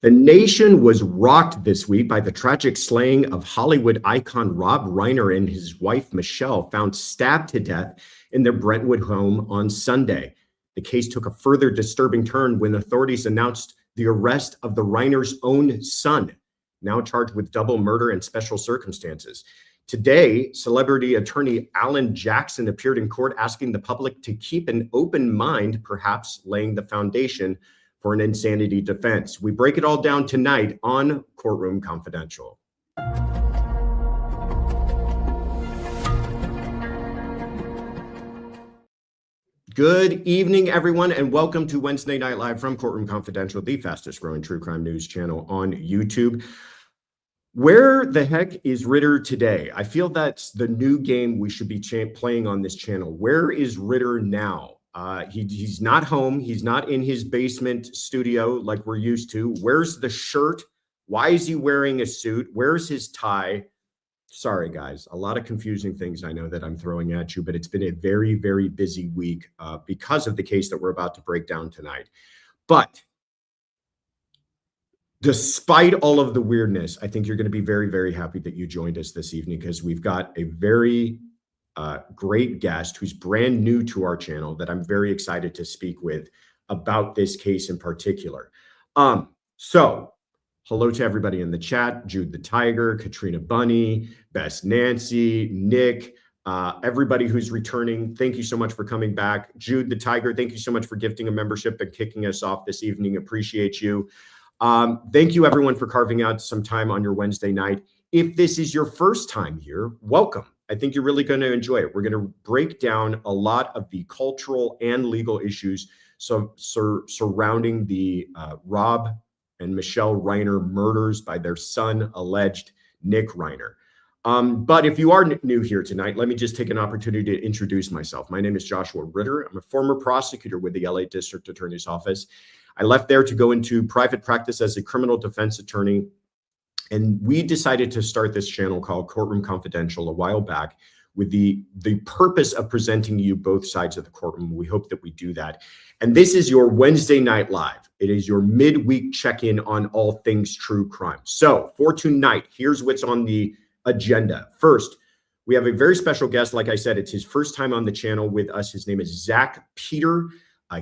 The nation was rocked this week by the tragic slaying of Hollywood icon Rob Reiner and his wife Michele, found stabbed to death in their Brentwood home on Sunday. The case took a further disturbing turn when authorities announced the arrest of the Reiner's own son, now charged with double murder in special circumstances. Today, celebrity attorney Alan Jackson appeared in court asking the public to keep an open mind, perhaps laying the foundation for an insanity defense. We break it all down tonight on Courtroom Confidential. Good evening, everyone, and welcome to Wednesday Night Live from Courtroom Confidential, the fastest growing true crime news channel on YouTube. Where the heck is Ritter today? I feel that's the new game we should be playing on this channel. Where is Ritter now? He's not home. He's not in his basement studio like we're used to. Where's the shirt? Why is he wearing a suit? Where's his tie? Sorry, guys. A lot of confusing things I know that I'm throwing at you, but it's been a very, very busy week because of the case that we're about to break down tonight. But despite all of the weirdness, I think you're going to be very, very happy that you joined us this evening because we've got a very great guest who's brand new to our channel that I'm very excited to speak with about this case in particular. So hello to everybody in the chat: Jude the Tiger, Katrina Bunny, Best Nancy, Nick, everybody who's returning. Thank you so much for coming back. Jude the Tiger, thank you so much for gifting a membership and kicking us off this evening. Appreciate you. Thank you everyone for carving out some time on your Wednesday night. If this is your first time here, welcome. I think you're really going to enjoy it. We're going to break down a lot of the cultural and legal issues surrounding the Rob and Michele Reiner murders by their son, alleged Nick Reiner. But if you are new here tonight, let me just take an opportunity to introduce myself. My name is Joshua Ritter. I'm a former prosecutor with the LA District Attorney's Office. I left there to go into private practice as a criminal defense attorney. And we decided to start this channel called Courtroom Confidential a while back with the purpose of presenting you both sides of the courtroom. We hope that we do that. And this is your Wednesday Night Live. It is your midweek check-in on all things true crime. So for tonight, here's what's on the agenda. First, we have a very special guest. Like I said, it's his first time on the channel with us. His name is Zack Peter.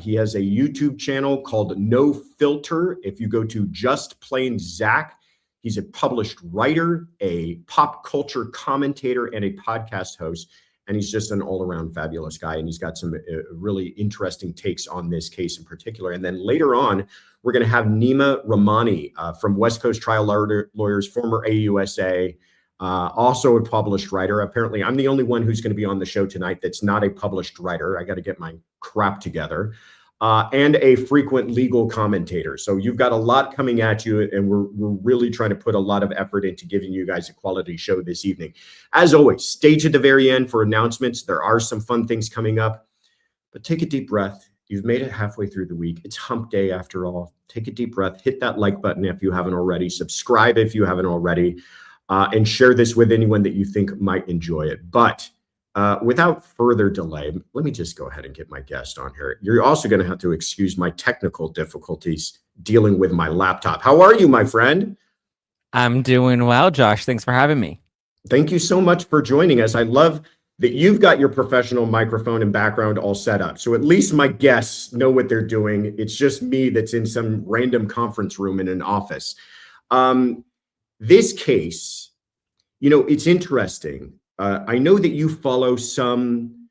He has a YouTube channel called No Filter. If you go to Just Plain Zack, he's a published writer, a pop culture commentator, and a podcast host. And he's just an all-around fabulous guy. And he's got some really interesting takes on this case in particular. And then later on, we're going to have Nima Rahmani from West Coast Trial Lawyers, former AUSA, also a published writer. Apparently, I'm the only one who's going to be on the show tonight that's not a published writer. I got to get my crap together. And a frequent legal commentator. So you've got a lot coming at you, and we're really trying to put a lot of effort into giving you guys a quality show this evening. As always, stay to the very end for announcements. There are some fun things coming up, but take a deep breath. You've made it halfway through the week. It's hump day after all. Take a deep breath, hit that like button if you haven't already, subscribe if you haven't already, and share this with anyone that you think might enjoy it. But without further delay, let me just go ahead and get my guest on here. You're also going to have to excuse my technical difficulties dealing with my laptop. How are you, my friend? I'm doing well, Josh. Thanks for having me. Thank you so much for joining us. I love that you've got your professional microphone and background all set up. So at least my guests know what they're doing. It's just me that's in some random conference room in an office. This case, you know, it's interesting. I know that you follow some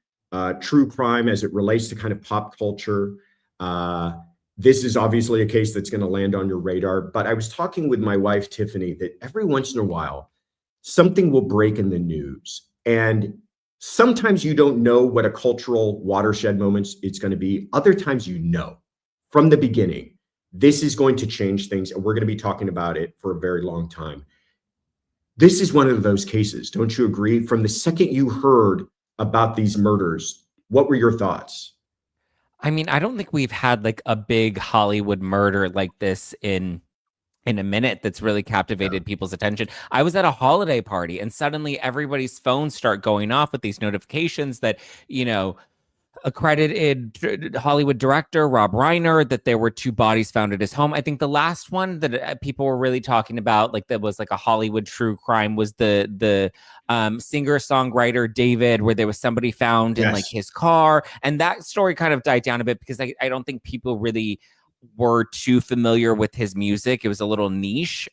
true crime as it relates to kind of pop culture. This is obviously a case that's going to land on your radar. But I was talking with my wife, Tiffany, that every once in a while, something will break in the news. And sometimes you don't know what a cultural watershed moment it's going to be. Other times you know from the beginning, this is going to change things. And we're going to be talking about it for a very long time. This is one of those cases. Don't you agree? From the second you heard about these murders, what were your thoughts? I mean, I don't think we've had like a big Hollywood murder like this in a minute that's really captivated people's attention. I was at a holiday party and suddenly everybody's phones start going off with these notifications that, you know, accredited Hollywood director Rob Reiner, that there were 2 bodies found at his home. I think the last one that people were really talking about, like that was like a Hollywood true crime, was the singer-songwriter David, where there was somebody found in like Yes. his car, and that story kind of died down a bit because I don't think people really were too familiar with his music. It was a little niche.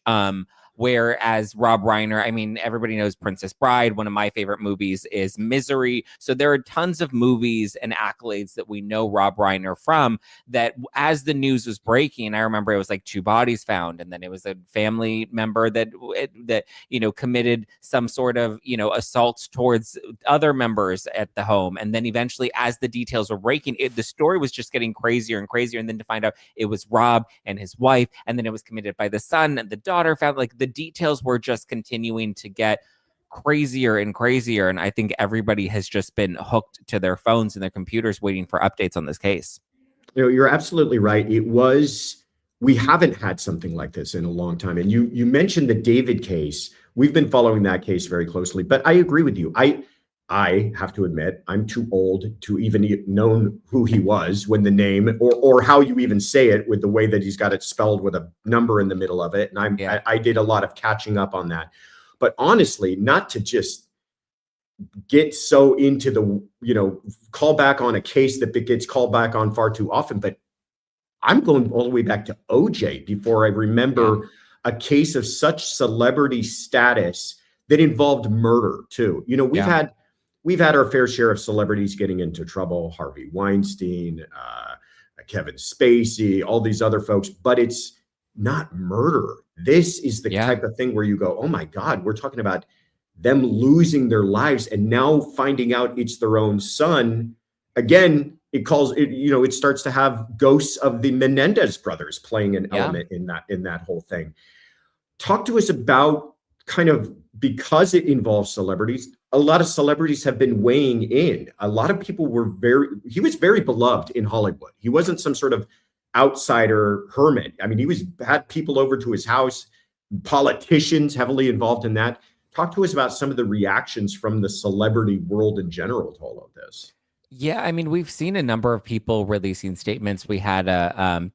Whereas Rob Reiner, I mean, everybody knows Princess Bride. One of my favorite movies is Misery. So there are tons of movies and accolades that we know Rob Reiner from, that as the news was breaking, I remember it was like 2 bodies found, and then it was a family member that committed some sort of, assault towards other members at the home. And then eventually, as the details were breaking, the story was just getting crazier and crazier. And then to find out it was Rob and his wife, and then it was committed by the son, and the daughter found, like, the details were just continuing to get crazier and crazier. And I think everybody has just been hooked to their phones and their computers waiting for updates on this case. You're absolutely right. We haven't had something like this in a long time. And you mentioned the David case. We've been following that case very closely, but I agree with you. I have to admit, I'm too old to even known who he was when the name or how you even say it, with the way that he's got it spelled with a number in the middle of it. And I did a lot of catching up on that. But honestly, not to just get so into the, call back on a case that gets called back on far too often. But I'm going all the way back to OJ before I remember a case of such celebrity status that involved murder too. We've had our fair share of celebrities getting into trouble, Harvey Weinstein, Kevin Spacey, all these other folks, but it's not murder. This is the type of thing where you go, oh my God, we're talking about them losing their lives and now finding out it's their own son. Again, it starts to have ghosts of the Menendez brothers playing an element in that whole thing. Talk to us about kind of, because it involves celebrities, a lot of celebrities have been weighing in. A lot of people he was very beloved in Hollywood. He wasn't some sort of outsider hermit. I mean, had people over to his house, politicians heavily involved in that. Talk to us about some of the reactions from the celebrity world in general to all of this. Yeah, I mean, we've seen a number of people releasing statements. We had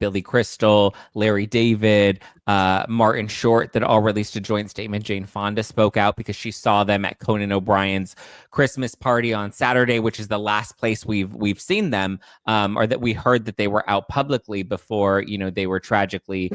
Billy Crystal, Larry David, Martin Short that all released a joint statement. Jane Fonda spoke out because she saw them at Conan O'Brien's Christmas party on Saturday, which is the last place we've seen them, or that we heard that they were out publicly before they tragically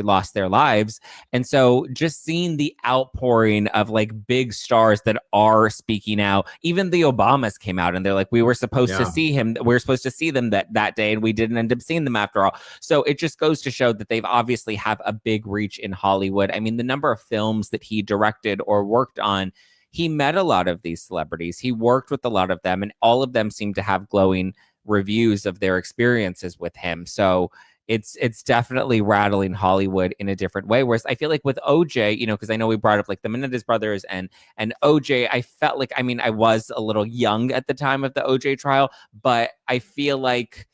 lost their lives. And so just seeing the outpouring of like big stars that are speaking out, even the Obamas came out and they're like, we were supposed to see him. We were supposed to see them that day, and we didn't end up seeing them after all. So it just goes to show that they've obviously have a big reach in Hollywood. I mean, the number of films that he directed or worked on, he met a lot of these celebrities. He worked with a lot of them, and all of them seem to have glowing reviews of their experiences with him. So it's definitely rattling Hollywood in a different way. Whereas I feel like with OJ, because I know we brought up like the Menendez brothers and OJ, I felt like, I mean, I was a little young at the time of the OJ trial, but I feel like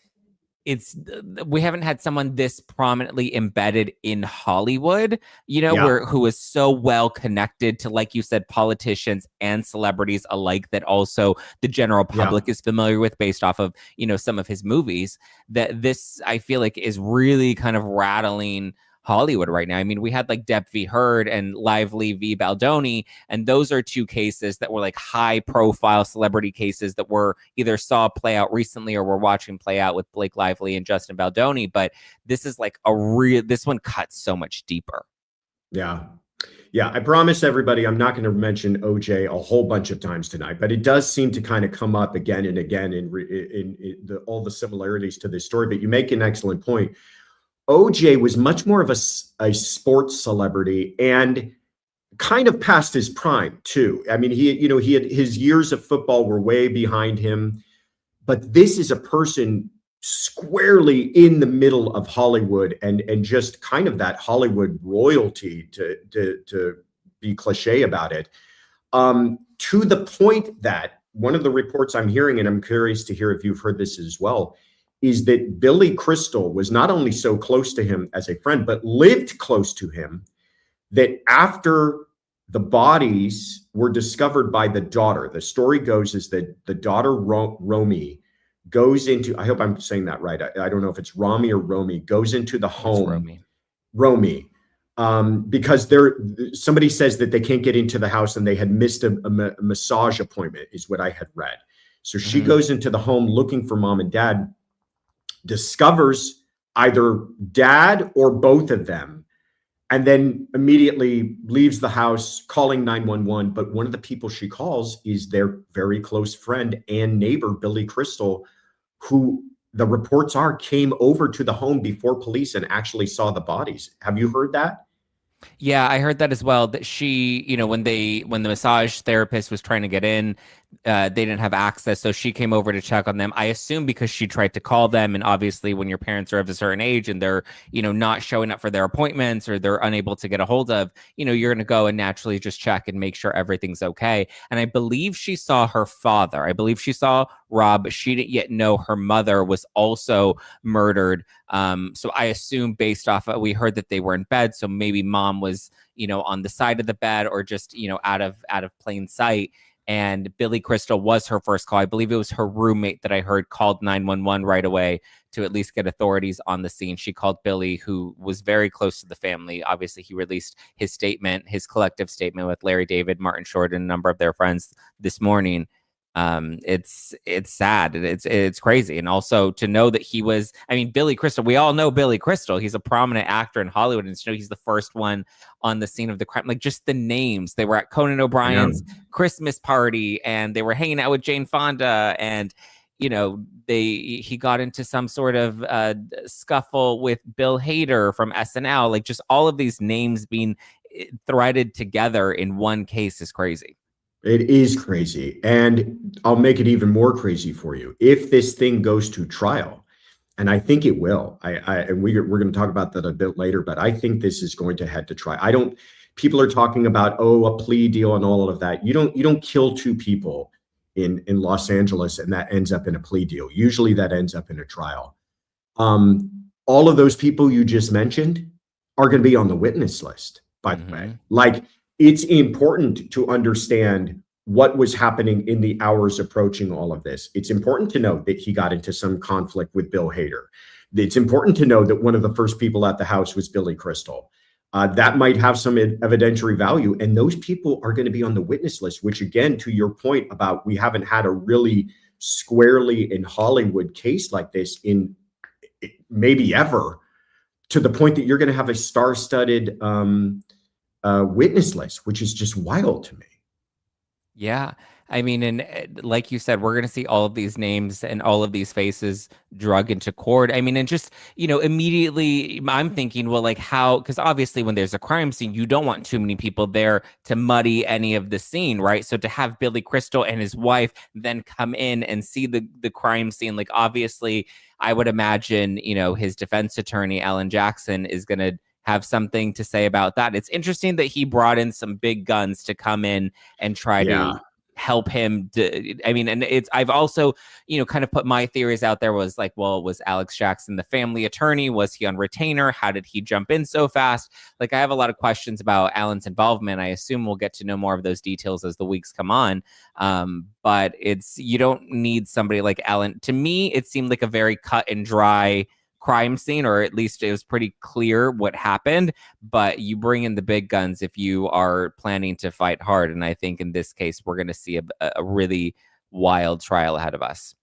we haven't had someone this prominently embedded in Hollywood, who is so well connected to, like you said, politicians and celebrities alike, that also the general public is familiar with based off of, some of his movies. That this, I feel like, is really kind of rattling Hollywood right now. I mean, we had like Depp v. Heard and Lively v. Baldoni, and those are 2 cases that were like high profile celebrity cases that were either saw play out recently or we're watching play out with Blake Lively and Justin Baldoni. But this is like this one cuts so much deeper. Yeah, I promise everybody I'm not going to mention OJ a whole bunch of times tonight, but it does seem to kind of come up again and again in all the similarities to this story. But you make an excellent point. OJ was much more of a sports celebrity and kind of past his prime too. I mean, he had his years of football were way behind him, but this is a person squarely in the middle of Hollywood and just kind of that Hollywood royalty, to be cliche about it, to the point that one of the reports I'm hearing, and I'm curious to hear if you've heard this as well, is that Billy Crystal was not only so close to him as a friend, but lived close to him, that after the bodies were discovered by the daughter, the story goes is that the daughter, Romy, goes into, I hope I'm saying that right. I don't know if it's Rami or Romy, goes into the It's home. Romy. Romy, because somebody says that they can't get into the house and they had missed a massage appointment, is what I had read. So she goes into the home looking for mom and dad, discovers either dad or both of them, and then immediately leaves the house calling 911. But one of the people she calls is their very close friend and neighbor, Billy Crystal, who the reports are came over to the home before police and actually saw the bodies. Have you heard that? Yeah, I heard that as well. That she, when the massage therapist was trying to get in, they didn't have access, so she came over to check on them. I assume because she tried to call them, and obviously, when your parents are of a certain age and they're, not showing up for their appointments or they're unable to get a hold of, you're going to go and naturally just check and make sure everything's okay. And I believe she saw her father. I believe she saw Rob, but she didn't yet know her mother was also murdered. So I assume based off of, we heard that they were in bed, so maybe mom was, on the side of the bed or just, out of plain sight. And Billy Crystal was her first call. I believe it was her roommate that I heard called 911 right away to at least get authorities on the scene. She called Billy, who was very close to the family. Obviously, he released his statement, his collective statement with Larry David, Martin Short, and a number of their friends this morning. It's sad. It's crazy. And also to know that he was, Billy Crystal, we all know Billy Crystal. He's a prominent actor in Hollywood, and to know he's the first one on the scene of the crime. Like, just the names. They were at Conan O'Brien's Christmas party, and they were hanging out with Jane Fonda, and he got into some sort of scuffle with Bill Hader from SNL. Like, just all of these names being threaded together in one case is crazy. It is crazy. And I'll make it even more crazy for you. If this thing goes to trial, and I think it will, and we're going to talk about that a bit later, but I think this is going to head to trial. People are talking about, a plea deal and all of that. You don't kill two people in Los Angeles and that ends up in a plea deal. Usually that ends up in a trial. All of those people you just mentioned are going to be on the witness list, by the way. Like, it's important to understand what was happening in the hours approaching all of this. It's important to note that he got into some conflict with Bill Hader. It's important to know that one of the first people at the house was Billy Crystal. That might have some evidentiary value, and those people are going to be on the witness list, which, again, to your point about we haven't had a really squarely in Hollywood case like this in maybe ever, to the point that you're going to have a star-studded witness list, which is just wild to me. Yeah. And like you said, we're going to see all of these names and all of these faces drug into court. And just, immediately I'm thinking, well, like how, because obviously when there's a crime scene, you don't want too many people there to muddy any of the scene, right? So to have Billy Crystal and his wife then come in and see the crime scene, like obviously I would imagine, his defense attorney, Alan Jackson, is going to have something to say about that. It's interesting that he brought in some big guns to come in and try to help him. I've also, kind of put my theories out there, was like, well, was Alex Jackson the family attorney? Was he on retainer? How did he jump in so fast? Like, I have a lot of questions about Alan's involvement. I assume we'll get to know more of those details as the weeks come on. But you don't need somebody like Alan. To me, it seemed like a very cut and dry crime scene, or at least it was pretty clear what happened, but you bring in the big guns if you are planning to fight hard. And I think in this case, we're going to see a really wild trial ahead of us.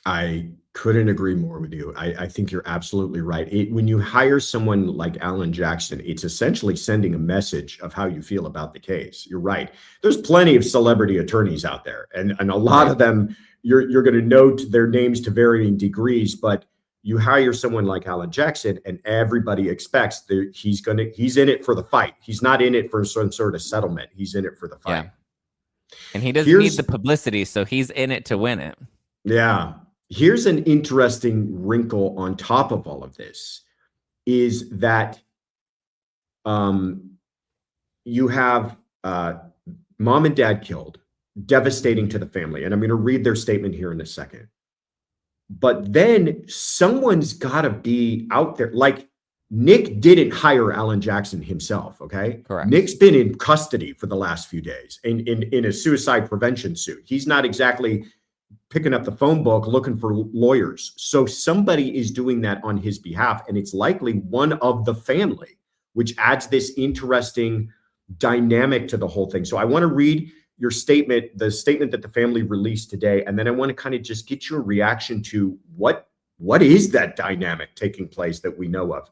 I couldn't agree more with you. I think you're absolutely right. When you hire someone like Alan Jackson, it's essentially sending a message of how you feel about the case. You're right. There's plenty of celebrity attorneys out there, and a lot of them, you're going to note their names to varying degrees, but you hire someone like Alan Jackson and everybody expects that he's in it for the fight. He's not in it for some sort of settlement. He's in it for the fight. Yeah. And he doesn't need the publicity, so he's in it to win it. Yeah. Here's an interesting wrinkle on top of all of this, is that you have mom and dad killed, devastating to the family. And I'm going to read their statement here in a second. But then someone's got to be out there. Like, Nick didn't hire Alan Jackson himself, okay? Correct. Nick's been in custody for the last few days in a suicide prevention suit. He's not exactly picking up the phone book looking for lawyers. So somebody is doing that on his behalf, and it's likely one of the family, which adds this interesting dynamic to the whole thing. So I want to read your statement, the statement that the family released today, and then I want to kind of just get your reaction to what is that dynamic taking place that we know of.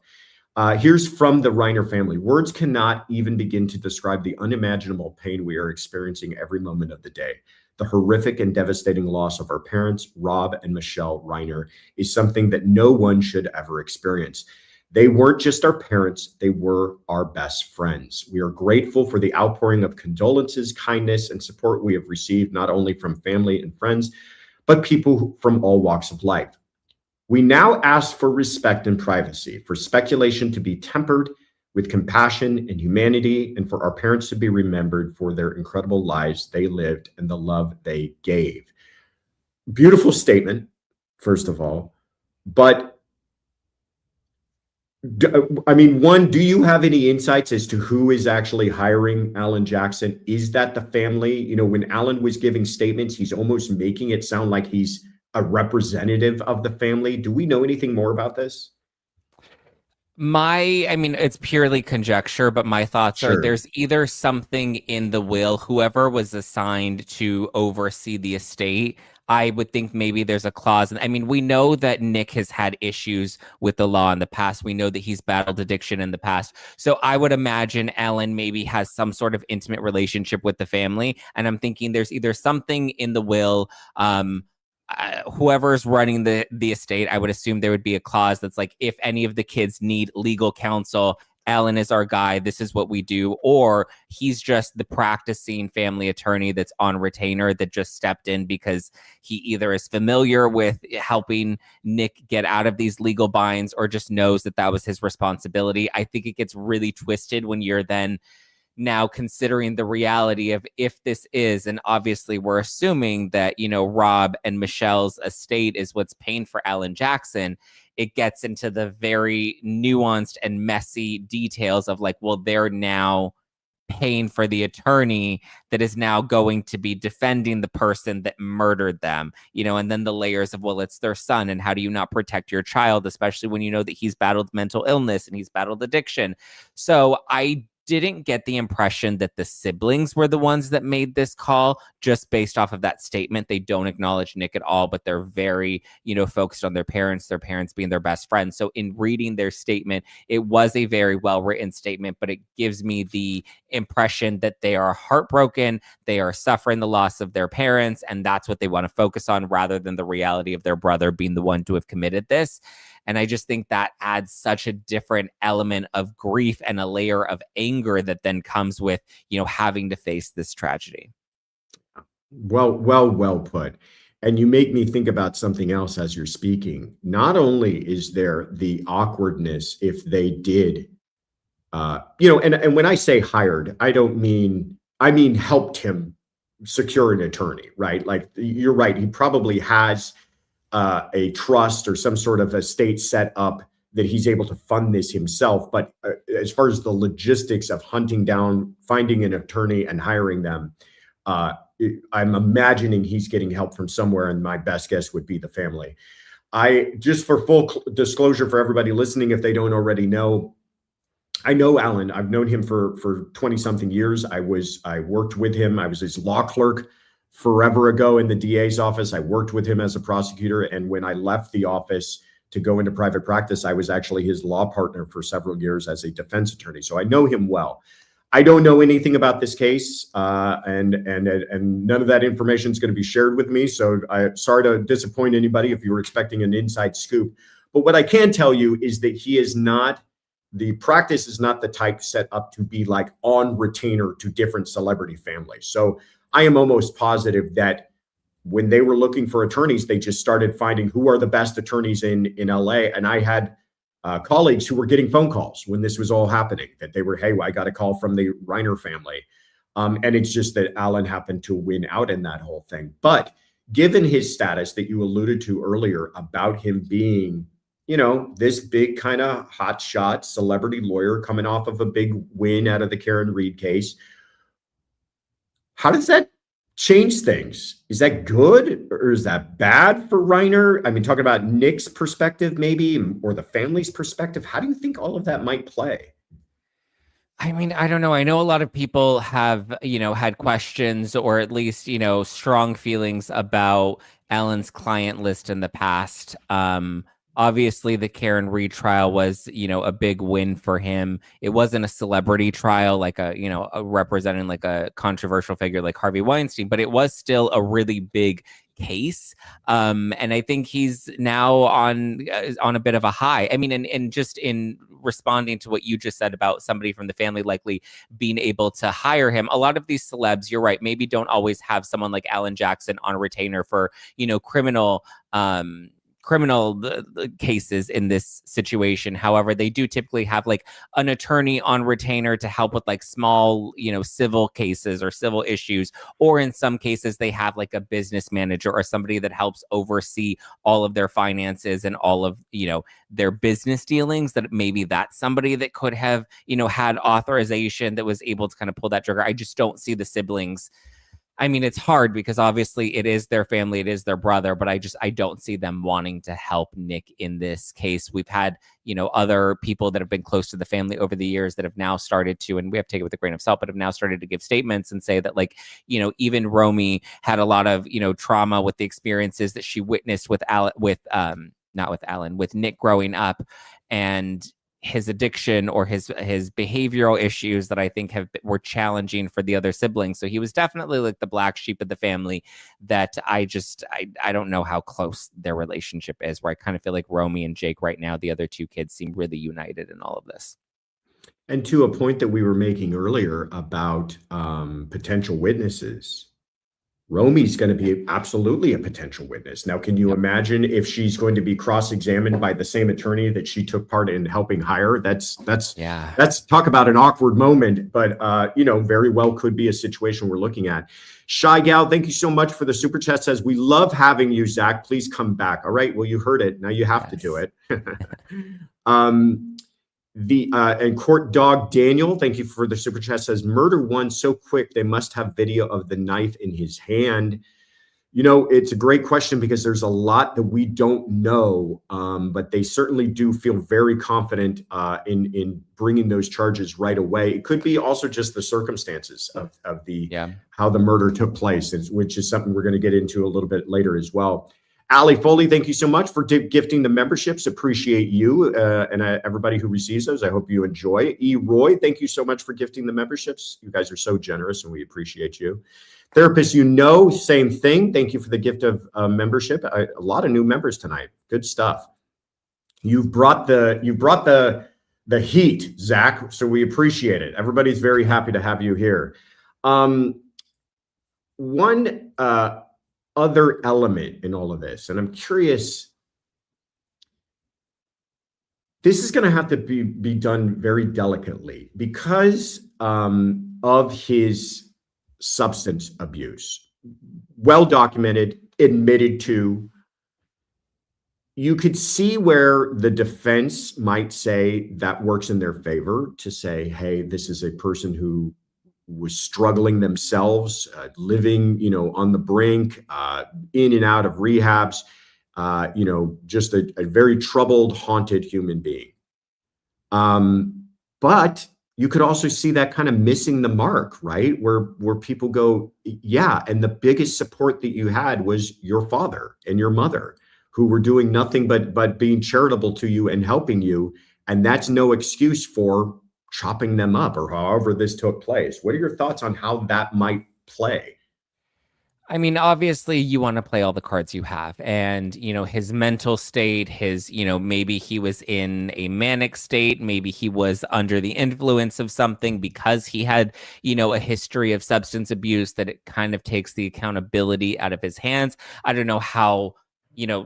Here's from the Reiner family. Words cannot even begin to describe the unimaginable pain we are experiencing every moment of the day. The horrific and devastating loss of our parents, Rob and Michele Reiner, is something that no one should ever experience. They weren't just our parents, they were our best friends. We are grateful for the outpouring of condolences, kindness, and support we have received, not only from family and friends, but people from all walks of life. We now ask for respect and privacy, for speculation to be tempered with compassion and humanity, and for our parents to be remembered for their incredible lives they lived and the love they gave. Beautiful statement, first of all. But I mean, one, do you have any insights as to who is actually hiring Alan Jackson? Is that the family? You know, when Alan was giving statements, he's almost making it sound like he's a representative of the family. Do we know anything more about this? I mean, it's purely conjecture, but my thoughts are Sure. there's either something in the will, whoever was assigned to oversee the estate. I would think maybe there's a clause. And I mean, we know that Nick has had issues with the law in the past. We know that he's battled addiction in the past. So I would imagine Ellen maybe has some sort of intimate relationship with the family. And I'm thinking there's either something in the will, whoever's running the estate, I would assume there would be a clause that's like, if any of the kids need legal counsel, Alan is our guy. This is what we do. Or he's just the practicing family attorney that's on retainer that just stepped in because he either is familiar with helping Nick get out of these legal binds or just knows that that was his responsibility. I think it gets really twisted when you're then now considering the reality of if this is, and obviously we're assuming that, you know, Rob and Michelle's estate is what's paying for Alan Jackson, it gets into the very nuanced and messy details of like, well, they're now paying for the attorney that is now going to be defending the person that murdered them, you know, and then the layers of, well, it's their son. And how do you not protect your child, especially when you know that he's battled mental illness and he's battled addiction? So I didn't get the impression that the siblings were the ones that made this call just based off of that statement. They don't acknowledge Nick at all, but they're very, you know, focused on their parents being their best friends. So in reading their statement, it was a very well-written statement, but it gives me the impression that they are heartbroken, they are suffering the loss of their parents, and that's what they want to focus on rather than the reality of their brother being the one to have committed this. And I just think that adds such a different element of grief and a layer of anger that then comes with, you know, having to face this tragedy. Well put. And you make me think about something else as you're speaking. Not only is there the awkwardness if they did, you know, and when I say hired, I mean helped him secure an attorney, right? Like you're right. He probably has a trust or some sort of estate set up that he's able to fund this himself. But as far as the logistics of hunting down, finding an attorney and hiring them, I'm imagining he's getting help from somewhere, and my best guess would be the family. I just, for full disclosure for everybody listening, if they don't already know, I know Alan. I've known him for 20 something years. I worked with him. I was his law clerk forever ago in the DA's office. I worked with him as a prosecutor. And when I left the office to go into private practice, I was actually his law partner for several years as a defense attorney. So I know him well. I don't know anything about this case, and none of that information is going to be shared with me. So I'm sorry to disappoint anybody if you were expecting an inside scoop. But what I can tell you is that the practice is not the type set up to be like on retainer to different celebrity families. So I am almost positive that when they were looking for attorneys, they just started finding who are the best attorneys in LA. And I had colleagues who were getting phone calls when this was all happening, that they were, hey, well, I got a call from the Reiner family. And it's just that Alan happened to win out in that whole thing. But given his status that you alluded to earlier about him being, you know, this big kind of hotshot celebrity lawyer coming off of a big win out of the Karen Reed case, how does that change things. Is that good or is that bad for Reiner? I mean, talking about Nick's perspective, maybe, or the family's perspective, how do you think all of that might play? I mean, I don't know. I know a lot of people have, had questions or at least, strong feelings about Ellen's client list in the past. Obviously, the Karen Reed trial was, a big win for him. It wasn't a celebrity trial like representing like a controversial figure like Harvey Weinstein, but it was still a really big case. And I think he's now on a bit of a high. I mean, and just in responding to what you just said about somebody from the family likely being able to hire him, a lot of these celebs, you're right, maybe don't always have someone like Alan Jackson on retainer for, criminal cases in this situation. However, they do typically have like an attorney on retainer to help with like small, civil cases or civil issues. Or in some cases, they have like a business manager or somebody that helps oversee all of their finances and all of, their business dealings, that maybe that's somebody that could have, had authorization that was able to kind of pull that trigger. I just don't see the siblings. I mean, it's hard because obviously it is their family, it is their brother, but I don't see them wanting to help Nick in this case. We've had, other people that have been close to the family over the years that have now started to, and we have to take it with a grain of salt, but have now started to give statements and say that like, even Romy had a lot of, trauma with the experiences that she witnessed with not with Alan, with Nick growing up, and his addiction or his behavioral issues that I think were challenging for the other siblings. So he was definitely like the black sheep of the family that I don't know how close their relationship is, where I kind of feel like Romy and Jake right now, the other two kids, seem really united in all of this. And to a point that we were making earlier about potential witnesses, Romy's going to be absolutely a potential witness. Now, can you imagine if she's going to be cross-examined by the same attorney that she took part in helping hire? That's talk about an awkward moment, but very well could be a situation we're looking at. Shy Gal, thank you so much for the super chat. Says, we love having you, Zach. Please come back. All right. Well, you heard it. Now you have to do it. And Court Dog Daniel, thank you for the super chat, says, murder one so quick they must have video of the knife in his hand. It's a great question because there's a lot that we don't know, but they certainly do feel very confident in bringing those charges right away. It could be also just the circumstances of how the murder took place, which is something we're going to get into a little bit later as well. Ali Foley, thank you so much for gifting the memberships. Appreciate you and everybody who receives those. I hope you enjoy. E. Roy, thank you so much for gifting the memberships. You guys are so generous and we appreciate you. Therapists, same thing. Thank you for the gift of membership. A lot of new members tonight. Good stuff. You've brought the heat, Zach, so we appreciate it. Everybody's very happy to have you here. One other element in all of this, and I'm curious, this is going to have to be done very delicately because of his substance abuse. Well documented, admitted to. You could see where the defense might say that works in their favor to say, hey, this is a person who was struggling themselves, living, on the brink, in and out of rehabs, just a very troubled, haunted human being. But you could also see that kind of missing the mark, right? Where people go, yeah, and the biggest support that you had was your father and your mother, who were doing nothing but being charitable to you and helping you. And that's no excuse for chopping them up or however this took place. What are your thoughts on how that might play? I mean, obviously you want to play all the cards you have, and, his mental state, his, maybe he was in a manic state, maybe he was under the influence of something because he had, a history of substance abuse, that it kind of takes the accountability out of his hands. I don't know how,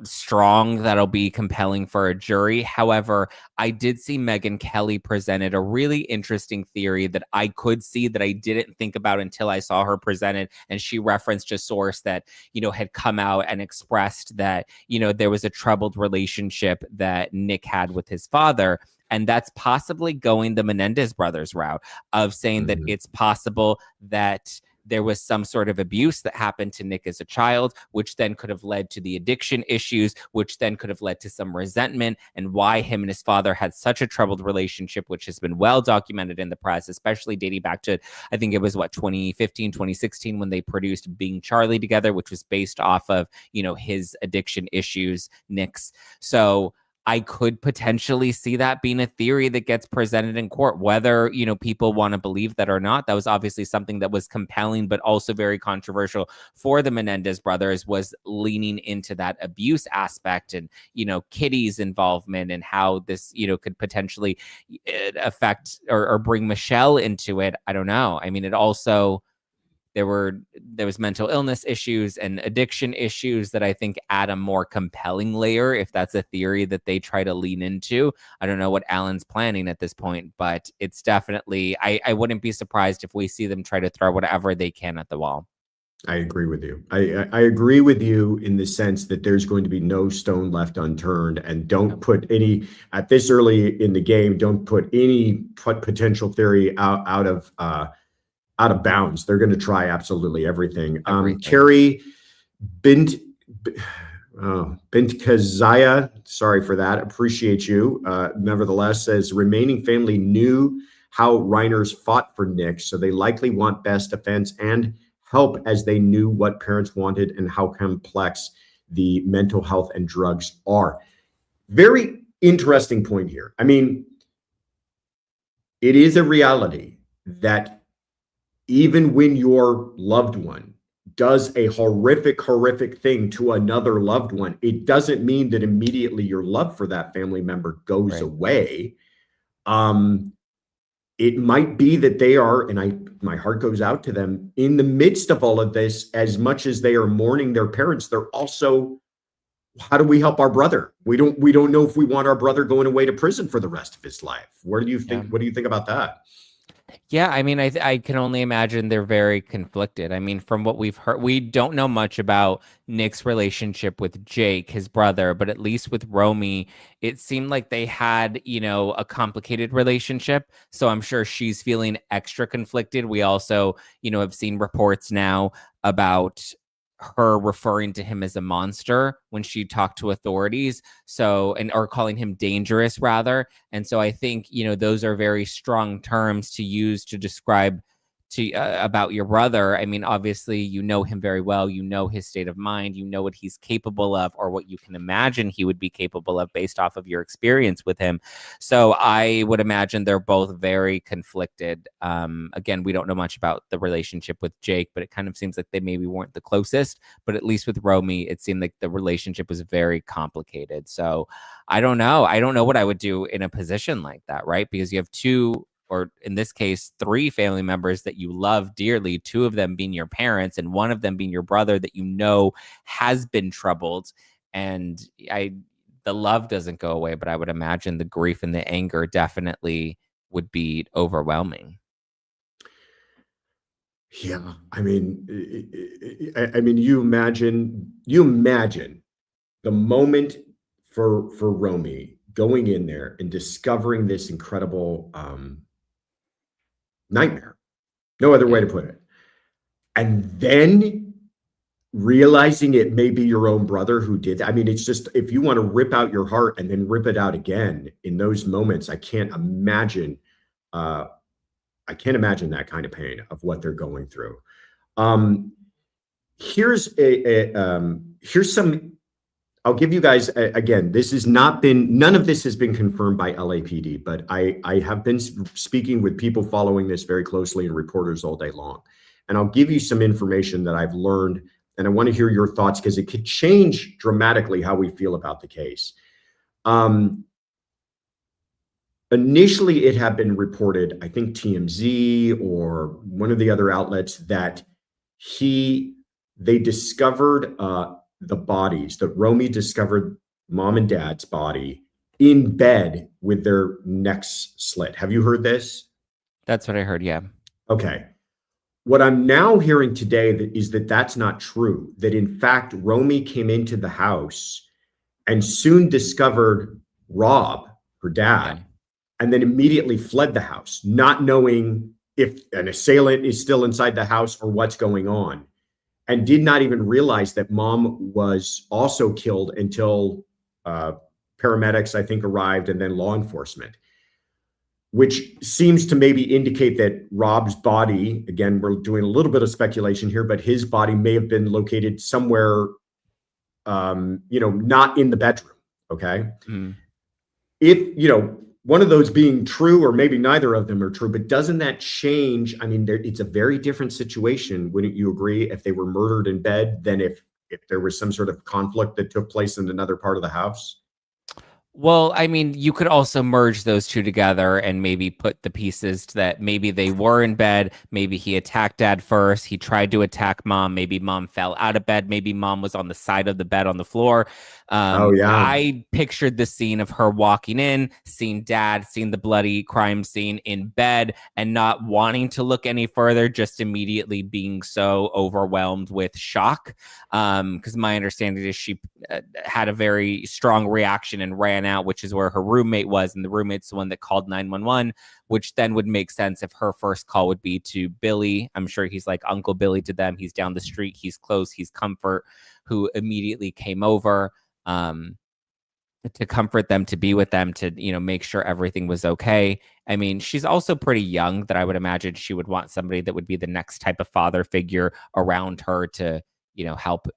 strong that'll be compelling for a jury. However, I did see Megyn Kelly presented a really interesting theory that I could see that I didn't think about until I saw her presented. And she referenced a source that, had come out and expressed that, there was a troubled relationship that Nick had with his father. And that's possibly going the Menendez brothers route of saying that it's possible that there was some sort of abuse that happened to Nick as a child, which then could have led to the addiction issues, which then could have led to some resentment, and why him and his father had such a troubled relationship, which has been well documented in the press, especially dating back to, I think it was 2015, 2016, when they produced Being Charlie together, which was based off of, his addiction issues, Nick's. So I could potentially see that being a theory that gets presented in court, whether, people want to believe that or not. That was obviously something that was compelling, but also very controversial for the Menendez brothers, was leaning into that abuse aspect and, Kitty's involvement and how this, could potentially affect or bring Michele into it. I don't know. I mean, it also, there was mental illness issues and addiction issues that I think add a more compelling layer, if that's a theory that they try to lean into. I don't know what Alan's planning at this point, but it's definitely, I wouldn't be surprised if we see them try to throw whatever they can at the wall. I agree with you. I agree with you in the sense that there's going to be no stone left unturned, and don't put any, at this early in the game, don't put any potential theory out of bounds. They're going to try absolutely everything. Carrie Bint Kazaya, sorry for that. Appreciate you. Nevertheless, says remaining family knew how Reiners fought for Nick, so they likely want best defense and help, as they knew what parents wanted and how complex the mental health and drugs are. Very interesting point here. I mean, it is a reality that even when your loved one does a horrific thing to another loved one, it doesn't mean that immediately your love for that family member goes away. It might be that they are, and my heart goes out to them, in the midst of all of this, as much as they are mourning their parents, they're also, how do we help our brother? We don't know if we want our brother going away to prison for the rest of his life. What do you think? What do you think about that? Yeah, I mean, I can only imagine they're very conflicted. I mean, from what we've heard, we don't know much about Nick's relationship with Jake, his brother, but at least with Romy, it seemed like they had, a complicated relationship. So I'm sure she's feeling extra conflicted. We also, have seen reports now about her referring to him as a monster when she talked to authorities, or calling him dangerous rather. And so I think, those are very strong terms to use to describe about your brother. I mean, obviously, you know him very well. You know his state of mind. You know what he's capable of, or what you can imagine he would be capable of based off of your experience with him. So I would imagine they're both very conflicted. Again, we don't know much about the relationship with Jake, but it kind of seems like they maybe weren't the closest. But at least with Romy, it seemed like the relationship was very complicated. So I don't know. I don't know what I would do in a position like that, right? Because you have two, or in this case, three family members that you love dearly, two of them being your parents and one of them being your brother that has been troubled. And the love doesn't go away, but I would imagine the grief and the anger definitely would be overwhelming. Yeah, I mean, you imagine the moment for Romy going in there and discovering this incredible nightmare, no other way to put it, and then realizing it may be your own brother who did that. I mean, it's just, if you want to rip out your heart and then rip it out again in those moments, I can't imagine that kind of pain of what they're going through. Here's some, I'll give you guys, again, none of this has been confirmed by LAPD, but I have been speaking with people following this very closely and reporters all day long. And I'll give you some information that I've learned, and I want to hear your thoughts because it could change dramatically how we feel about the case. Initially, it had been reported, I think TMZ or one of the other outlets, that they discovered the bodies, that Romy discovered mom and dad's body in bed with their necks slit. Have you heard this? That's what I heard, yeah. Okay. What I'm now hearing today is that that's not true, that in fact, Romy came into the house and soon discovered Rob, her dad, and then immediately fled the house, not knowing if an assailant is still inside the house or what's going on, and did not even realize that mom was also killed until paramedics, I think, arrived, and then law enforcement, which seems to maybe indicate that Rob's body, again, we're doing a little bit of speculation here, but his body may have been located somewhere, not in the bedroom. Okay. Mm. If, one of those being true, or maybe neither of them are true, but doesn't that change? I mean, it's a very different situation. Wouldn't you agree, if they were murdered in bed than if there was some sort of conflict that took place in another part of the house? Well, I mean, you could also merge those two together and maybe put the pieces that maybe they were in bed. Maybe he attacked dad first. He tried to attack mom. Maybe mom fell out of bed. Maybe mom was on the side of the bed on the floor. Oh, yeah. I pictured the scene of her walking in, seeing dad, seeing the bloody crime scene in bed, and not wanting to look any further, just immediately being so overwhelmed with shock. Because my understanding is she had a very strong reaction and ran out, which is where her roommate was, and the roommate's the one that called 911, which then would make sense if her first call would be to Billy. I'm sure he's like Uncle Billy to them. He's down the street, he's close, he's comfort, who immediately came over to comfort them, to be with them, to make sure everything was okay. I mean, she's also pretty young, that I would imagine she would want somebody that would be the next type of father figure around her to help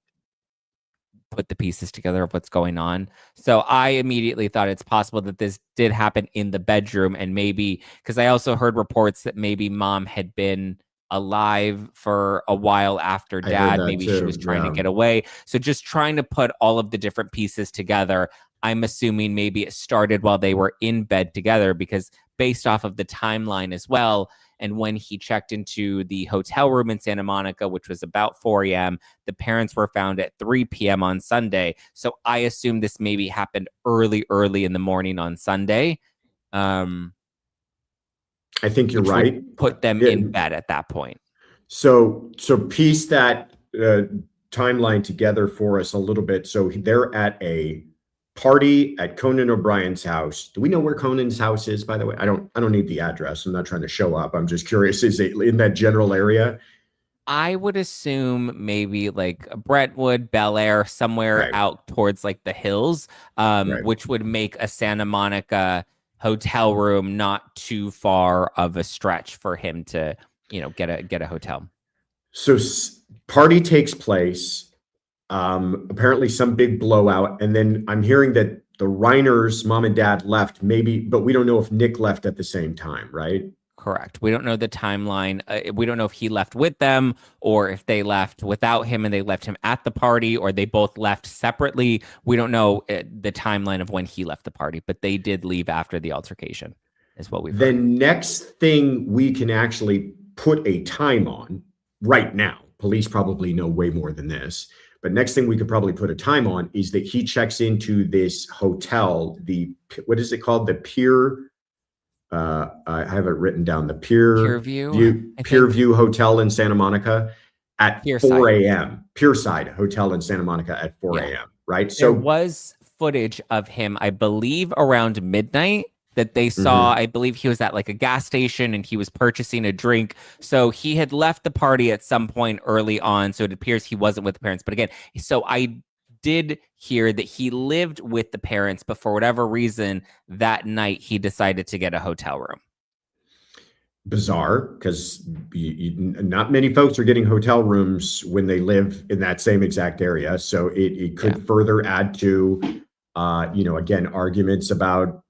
put the pieces together of what's going on. So I immediately thought it's possible that this did happen in the bedroom, and maybe, because I also heard reports that maybe mom had been alive for a while after dad. Maybe she was trying to get away. So just trying to put all of the different pieces together. I'm assuming maybe it started while they were in bed together, because based off of the timeline as well, and when he checked into the hotel room in Santa Monica, which was about 4 a.m., the parents were found at 3 p.m. on Sunday. So I assume this maybe happened early in the morning on Sunday. I think you're right. Put them in bed at that point. So piece that timeline together for us a little bit. So they're at a party at Conan O'Brien's house. Do we know where Conan's house is, by the way? I don't need the address. I'm not trying to show up. I'm just curious. Is it in that general area? I would assume maybe like Brentwood, Bel Air, somewhere out towards like the hills, which would make a Santa Monica hotel room not too far of a stretch for him to, get a hotel. So party takes place. Apparently some big blowout. And then I'm hearing that the Reiners, mom and dad, left, maybe, but we don't know if Nick left at the same time, right? Correct. We don't know the timeline. We don't know if he left with them, or if they left without him and they left him at the party, or they both left separately. We don't know the timeline of when he left the party, but they did leave after the altercation, is what we've heard. Next thing we can actually put a time on right now, police probably know way more than this, but next thing we could probably put a time on is that he checks into this hotel, what is it called? The Pier, I have it written down, the Pier View Hotel in Santa Monica at 4 a.m. Pierside Hotel in Santa Monica at 4 a.m. Right? So there was footage of him, I believe, around midnight that they saw. I believe he was at like a gas station and he was purchasing a drink. So he had left the party at some point early on. So it appears he wasn't with the parents. But again, so I did hear that he lived with the parents, but for whatever reason, that night he decided to get a hotel room. Bizarre, because not many folks are getting hotel rooms when they live in that same exact area. So it could further add to, again, arguments about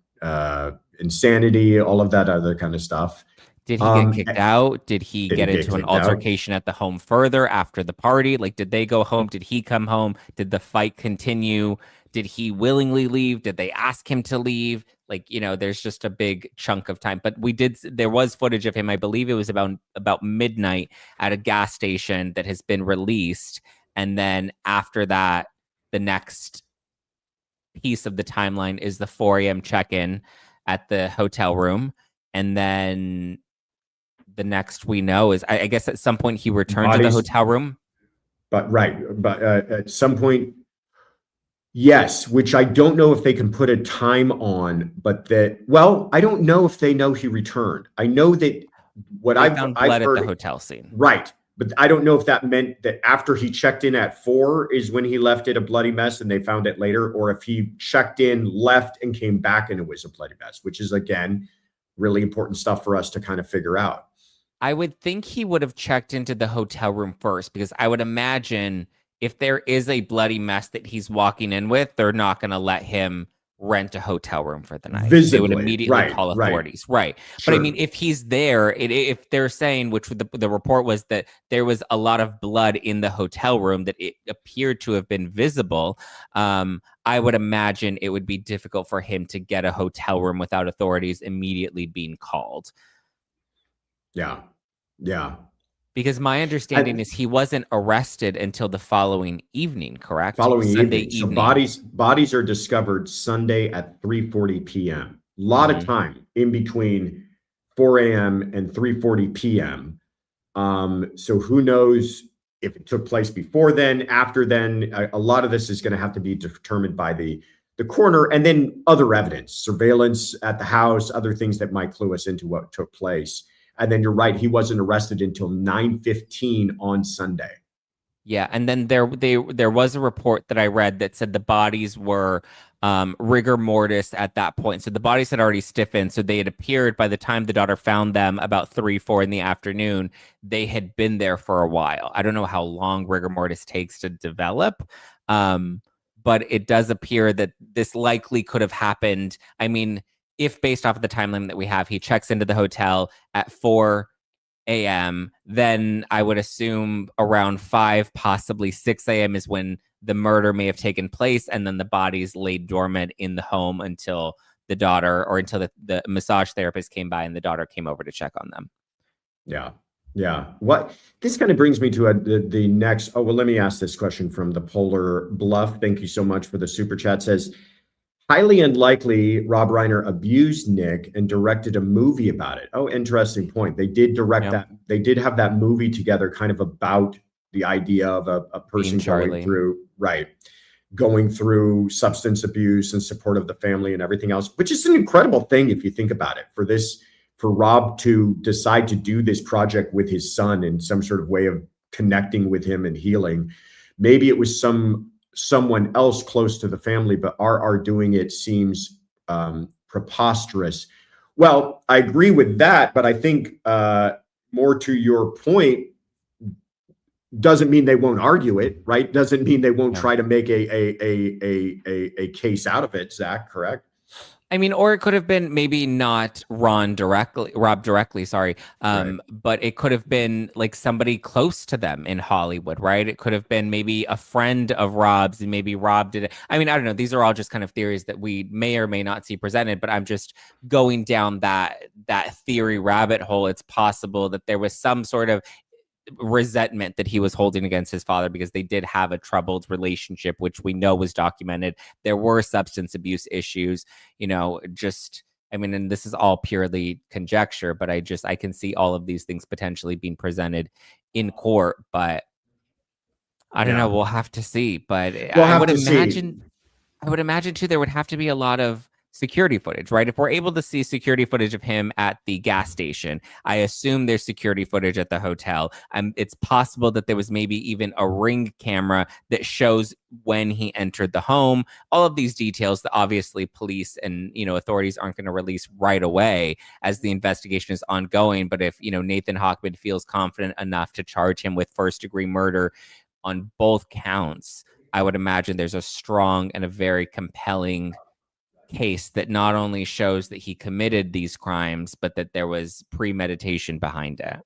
insanity, all of that other kind of stuff. Did he get kicked out? Did he get into an altercation at the home further after the party? Like, did they go home? Did he come home? Did the fight continue? Did he willingly leave? Did they ask him to leave? Like, there's just a big chunk of time. But there was footage of him, I believe it was about midnight, at a gas station that has been released. And then after that, the next piece of the timeline is the 4 a.m. check-in at the hotel room. And then the next we know is, I guess at some point he returned to the hotel room. But at some point, yes, which I don't know if they can put a time on, but I don't know if they know he returned. I know that what They found blood I've at the heard, hotel scene. right. But I don't know if that meant that after he checked in at 4 is when he left it a bloody mess and they found it later, or if he checked in, left, and came back and it was a bloody mess, which is, again, really important stuff for us to kind of figure out. I would think he would have checked into the hotel room first, because I would imagine if there is a bloody mess that he's walking in with, they're not going to let him rent a hotel room for the night. They would Visibly, immediately right, call right. authorities. Right. But I Sure. mean, if he's there, if they're saying, which the report was that there was a lot of blood in the hotel room, that it appeared to have been visible, I would imagine it would be difficult for him to get a hotel room without authorities immediately being called. Yeah. Yeah. Because my understanding is he wasn't arrested until the following evening, correct? Following Sunday evening. So evening. bodies are discovered Sunday at 3:40 p.m. A lot of time in between 4 a.m. and 3:40 p.m. So who knows if it took place before then, after then. A lot of this is going to have to be determined by the coroner, and then other evidence, surveillance at the house, other things that might clue us into what took place. And then you're right, he wasn't arrested until 9:15 on Sunday. Yeah, and then there was a report that I read that said the bodies were rigor mortis at that point. So the bodies had already stiffened. So they had appeared by the time the daughter found them about 3, 4 in the afternoon. They had been there for a while. I don't know how long rigor mortis takes to develop, but it does appear that this likely could have happened. I mean, if based off of the timeline that we have, he checks into the hotel at 4 a.m., then I would assume around 5, possibly 6 a.m. is when the murder may have taken place, and then the bodies laid dormant in the home until the daughter, or until the massage therapist came by and the daughter came over to check on them. Yeah. Yeah. What this kind of brings me to the next. Oh, well, let me ask this question from the Polar Bluff. Thank you so much for the super chat. Says, highly unlikely Rob Reiner abused Nick and directed a movie about it. Oh, interesting point. They did direct that. They did have that movie together, kind of about the idea of a person going through substance abuse and support of the family and everything else, which is an incredible thing if you think about it. For Rob to decide to do this project with his son in some sort of way of connecting with him and healing. Maybe it was someone else close to the family, but RR doing it seems preposterous. Well, I agree with that, but I think more to your point, doesn't mean they won't argue it, right? Doesn't mean they won't try to make a case out of it, Zach, correct? I mean, or it could have been maybe not Rob directly, sorry. But it could have been like somebody close to them in Hollywood, right? It could have been maybe a friend of Rob's, and maybe Rob did it. I mean, I don't know. These are all just kind of theories that we may or may not see presented, but I'm just going down that theory rabbit hole. It's possible that there was some sort of resentment that he was holding against his father, because they did have a troubled relationship, which we know was documented. There were substance abuse issues, I mean, and this is all purely conjecture, but I can see all of these things potentially being presented in court, but I don't know. We'll have to see. But I would imagine too, there would have to be a lot of security footage, right? If we're able to see security footage of him at the gas station, I assume there's security footage at the hotel. It's possible that there was maybe even a Ring camera that shows when he entered the home. All of these details that obviously police and authorities aren't going to release right away as the investigation is ongoing. But if Nathan Hochman feels confident enough to charge him with first-degree murder on both counts, I would imagine there's a strong and a very compelling case that not only shows that he committed these crimes, but that there was premeditation behind it.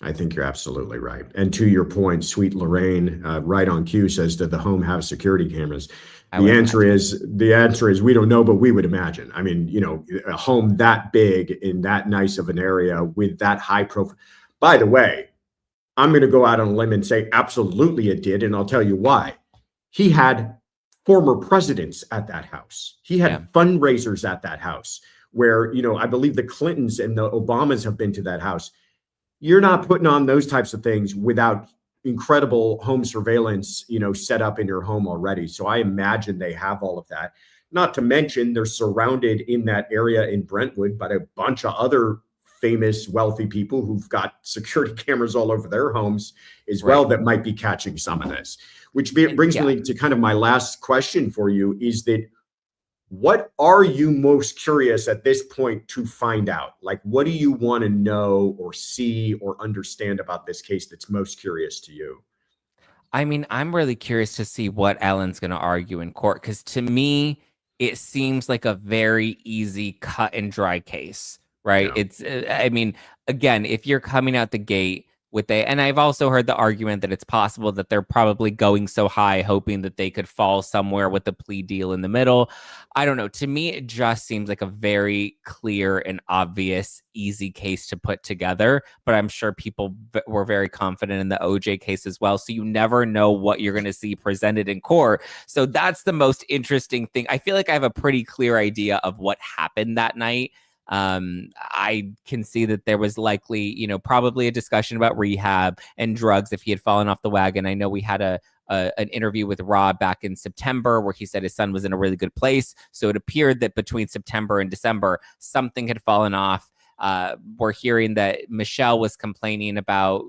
I think you're absolutely right. And to your point, Sweet Lorraine, right on cue, says, did the home have security cameras? The answer is we don't know, but we would imagine. I mean, a home that big in that nice of an area with that high profile. By the way, I'm going to go out on a limb and say absolutely it did, and I'll tell you why. He had former presidents at that house. He had fundraisers at that house where, I believe the Clintons and the Obamas have been to that house. You're not putting on those types of things without incredible home surveillance, set up in your home already. So I imagine they have all of that. Not to mention they're surrounded in that area in Brentwood by a bunch of other famous, wealthy people who've got security cameras all over their homes as well that might be catching some of this. Which brings me to kind of my last question for you is that what are you most curious at this point to find out? Like, what do you want to know or see or understand about this case that's most curious to you? I mean, I'm really curious to see what Ellen's going to argue in court, because to me, it seems like a very easy cut and dry case, right? Yeah. It's, I mean, again, if you're coming out the gate with and I've also heard the argument that it's possible that they're probably going so high, hoping that they could fall somewhere with the plea deal in the middle. I don't know. To me, it just seems like a very clear and obvious, easy case to put together. But I'm sure people were very confident in the OJ case as well. So you never know what you're going to see presented in court. So that's the most interesting thing. I feel like I have a pretty clear idea of what happened that night. I can see that there was likely, probably a discussion about rehab and drugs if he had fallen off the wagon. I know we had an interview with Rob back in September where he said his son was in a really good place. So it appeared that between September and December, something had fallen off. We're hearing that Michele was complaining about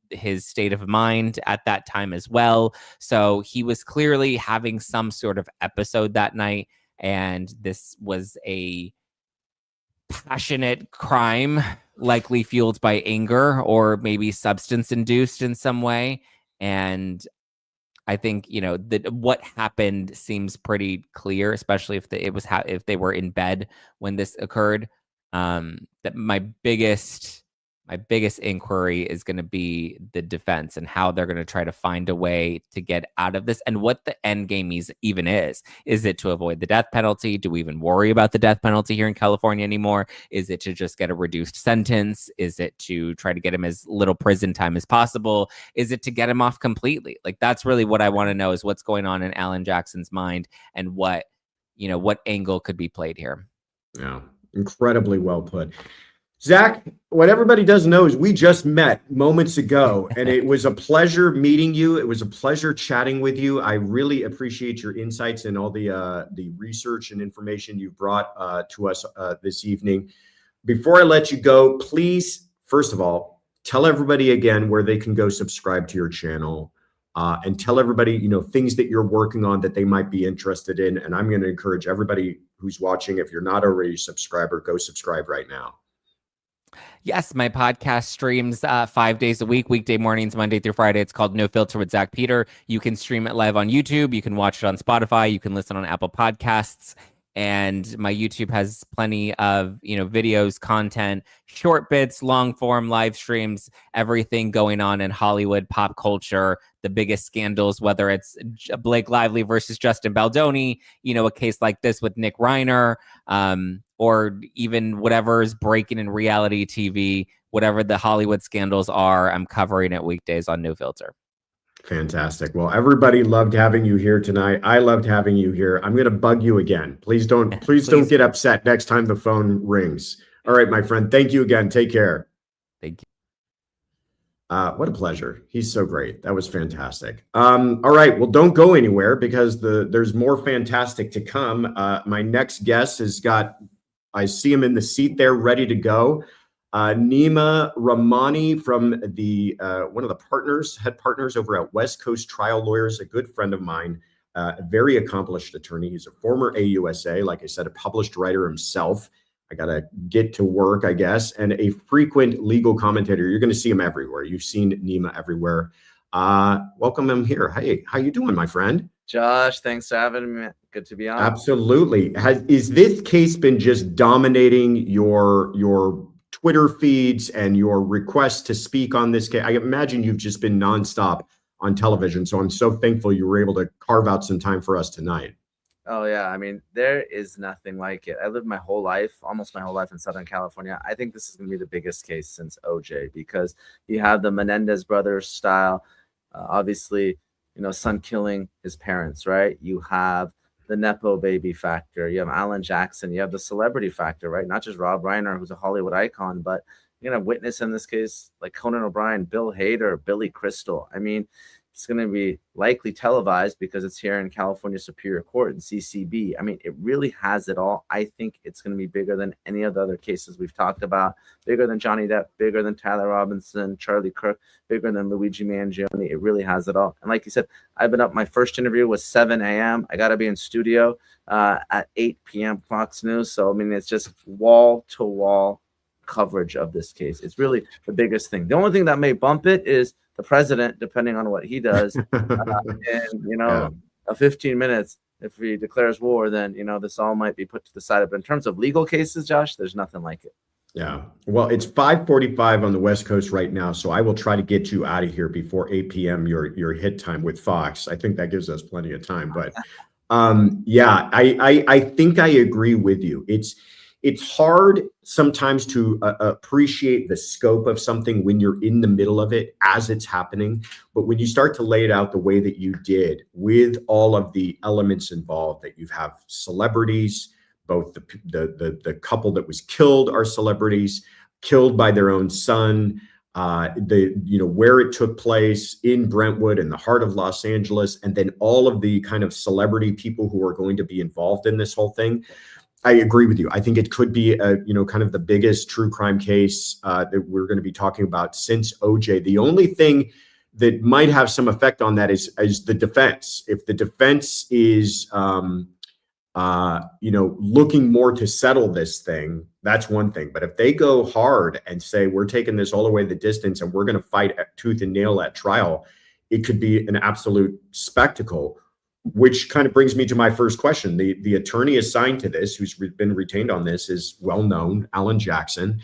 his state of mind at that time as well. So he was clearly having some sort of episode that night. And this was a passionate crime, likely fueled by anger or maybe substance induced in some way. And I think, that what happened seems pretty clear, especially if if they were in bed when this occurred. That my biggest inquiry is going to be the defense and how they're going to try to find a way to get out of this and what the end game even is. Is it to avoid the death penalty? Do we even worry about the death penalty here in California anymore? Is it to just get a reduced sentence? Is it to try to get him as little prison time as possible? Is it to get him off completely? Like, that's really what I want to know, is what's going on in Alan Jackson's mind and what angle could be played here. Yeah, incredibly well put. Zack, what everybody doesn't know is we just met moments ago, and it was a pleasure meeting you. It was a pleasure chatting with you. I really appreciate your insights and all the research and information you brought to us this evening. Before I let you go, please, first of all, tell everybody again where they can go subscribe to your channel, and tell everybody, things that you're working on that they might be interested in. And I'm going to encourage everybody who's watching, if you're not already a subscriber, go subscribe right now. Yes, my podcast streams 5 days a week, weekday mornings, Monday through Friday. It's called No Filter with Zack Peter. You can stream it live on YouTube. You can watch it on Spotify. You can listen on Apple Podcasts. And my YouTube has plenty of, videos, content, short bits, long form live streams, everything going on in Hollywood, pop culture, the biggest scandals, whether it's Blake Lively versus Justin Baldoni, a case like this with Nick Reiner, or even whatever is breaking in reality TV, whatever the Hollywood scandals are, I'm covering it weekdays on No Filter. Fantastic. Well, everybody loved having you here tonight. I loved having you here. I'm going to bug you again. Please don't don't get upset next time the phone rings. All right, my friend. Thank you again. Take care. Thank you. What a pleasure. He's so great. That was fantastic. All right. Well, don't go anywhere because there's more fantastic to come. My next guest I see him in the seat there ready to go. Nima Rahmani from the one of the head partners over at West Coast Trial Lawyers, a good friend of mine, a very accomplished attorney. He's a former AUSA, like I said, a published writer himself. I got to get to work, I guess, and a frequent legal commentator. You're going to see him everywhere. You've seen Nima everywhere. Welcome him here. Hey, how you doing, my friend? Josh, thanks for having me. Good to be on. Absolutely. Is this case been just dominating your Twitter feeds and your requests to speak on this case? I imagine you've just been nonstop on television. So I'm so thankful you were able to carve out some time for us tonight. Oh, yeah. I mean, there is nothing like it. I lived my whole life, almost my whole life in Southern California. I think this is going to be the biggest case since OJ because you have the Menendez brothers style, obviously, son killing his parents, right? You have the Nepo baby factor. You have Alan Jackson. You have the celebrity factor, right? Not just Rob Reiner, who's a Hollywood icon, but you're going to witness in this case like Conan O'Brien, Bill Hader, Billy Crystal. I mean, It's going to be likely televised because it's here in California Superior Court and CCB. I mean, it really has it all. I think it's going to be bigger than any of the other cases we've talked about, bigger than Johnny Depp, bigger than Tyler Robinson, Charlie Kirk, bigger than Luigi Mangione. It really has it all. And like you said, I've been up. My first interview was 7 a.m. I got to be in studio at 8 p.m. Fox News. So, I mean, it's just wall-to-wall coverage of this case. It's really the biggest thing. The only thing that may bump it is the president, depending on what he does. And, 15 minutes, if he declares war, then, this all might be put to the side. But in terms of legal cases, Josh, there's nothing like it. Yeah. Well, it's 5:45 on the West Coast right now, so I will try to get you out of here before 8 p.m. your hit time with Fox. I think that gives us plenty of time. But I think I agree with you. It's hard sometimes to appreciate the scope of something when you're in the middle of it as it's happening. But when you start to lay it out the way that you did with all of the elements involved, that you have celebrities, both the couple that was killed are celebrities, killed by their own son, where it took place in Brentwood in the heart of Los Angeles, and then all of the kind of celebrity people who are going to be involved in this whole thing. I agree with you. I think it could be kind of the biggest true crime case that we're going to be talking about since OJ. The only thing that might have some effect on that is the defense. If the defense is looking more to settle this thing, that's one thing. But if they go hard and say, we're taking this all the way the distance and we're going to fight tooth and nail at trial, it could be an absolute spectacle, which kind of brings me to my first question. The attorney assigned to this, who's been retained on this, is well-known, Alan Jackson.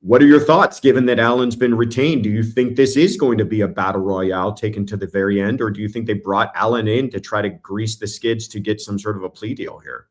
What are your thoughts, given that Alan's been retained? Do you think this is going to be a battle royale taken to the very end, or do you think they brought Alan in to try to grease the skids to get some sort of a plea deal here?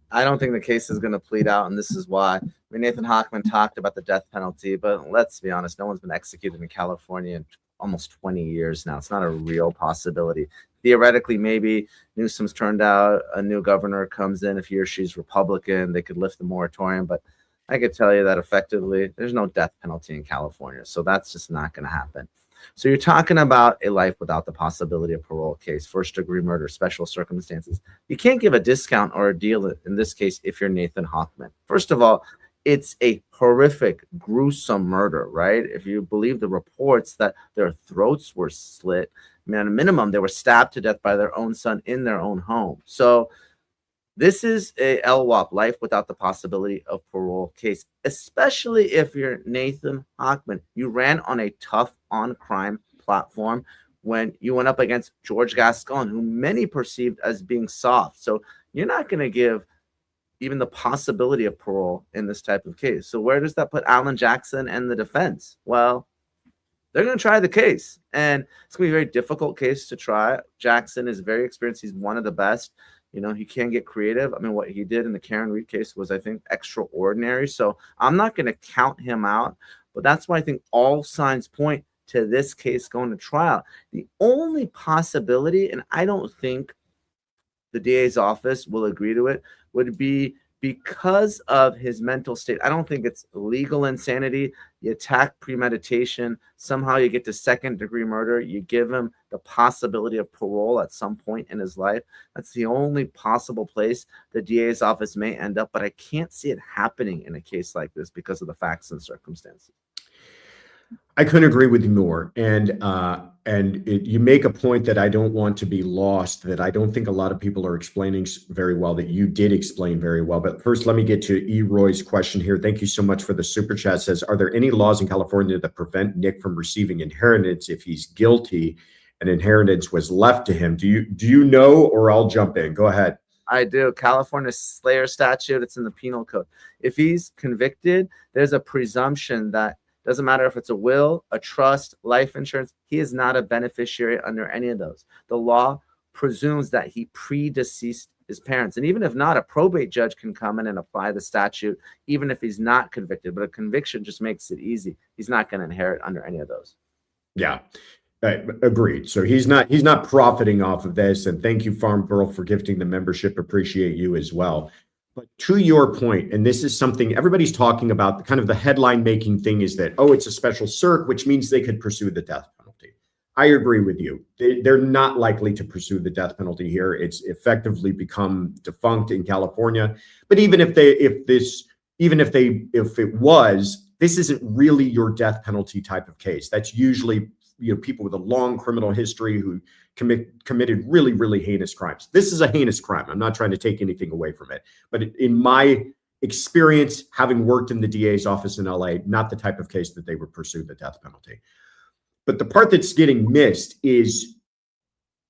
I don't think the case is going to plead out, and this is why. I mean, Nathan Hochman talked about the death penalty, but let's be honest, no one's been executed in California in almost 20 years now. It's not a real possibility. Theoretically, maybe Newsom's turned out, a new governor comes in. If he or she's Republican, they could lift the moratorium. But I could tell you that effectively, there's no death penalty in California. So that's just not going to happen. So you're talking about a life without the possibility of parole case, first-degree murder, special circumstances. You can't give a discount or a deal in this case if you're Nathan Hochman. First of all, it's a horrific, gruesome murder, right? If you believe the reports that their throats were slit, I mean, at a minimum, they were stabbed to death by their own son in their own home. So this is a LWOP, life without the possibility of parole case, especially if you're Nathan Hochman. You ran on a tough on-crime platform when you went up against George Gascon, who many perceived as being soft. So you're not going to give even the possibility of parole in this type of case. So where does that put Alan Jackson and the defense? Well, they're going to try the case, and it's going to be a very difficult case to try. Jackson is very experienced. He's one of the best. He can get creative. I mean, what he did in the Karen Reed case was, I think, extraordinary. So I'm not going to count him out, but that's why I think all signs point to this case going to trial. The only possibility, and I don't think the DA's office will agree to it, would be because of his mental state. I don't think it's legal insanity. You attack premeditation. Somehow you get to second-degree murder. You give him the possibility of parole at some point in his life. That's the only possible place the DA's office may end up, but I can't see it happening in a case like this because of the facts and circumstances. I couldn't agree with you more. And you make a point that I don't want to be lost, that I don't think a lot of people are explaining very well, that you did explain very well. But first, let me get to Eroy's question here. Thank you so much for the super chat. It says, are there any laws in California that prevent Nick from receiving inheritance if he's guilty and inheritance was left to him? Do you know, or I'll jump in? Go ahead. I do. California Slayer statute. It's in the penal code. If he's convicted, there's a presumption that doesn't matter if it's a will, a trust, life insurance, he is not a beneficiary under any of those. The law presumes that he predeceased his parents. And even if not, a probate judge can come in and apply the statute, even if he's not convicted. But a conviction just makes it easy. He's not going to inherit under any of those. Yeah. Agreed. So he's not profiting off of this. And thank you, Farm Girl, for gifting the membership. Appreciate you as well. But to your point, and this is something everybody's talking about, kind of the headline making thing is that, oh, it's a special circ, which means they could pursue the death penalty. I agree with you. They're not likely to pursue the death penalty here. It's effectively become defunct in California. But even if it was, this isn't really your death penalty type of case. That's usually, people with a long criminal history who committed really, really heinous crimes. This is a heinous crime. I'm not trying to take anything away from it, but in my experience, having worked in the DA's office in LA, not the type of case that they would pursue the death penalty. But the part that's getting missed is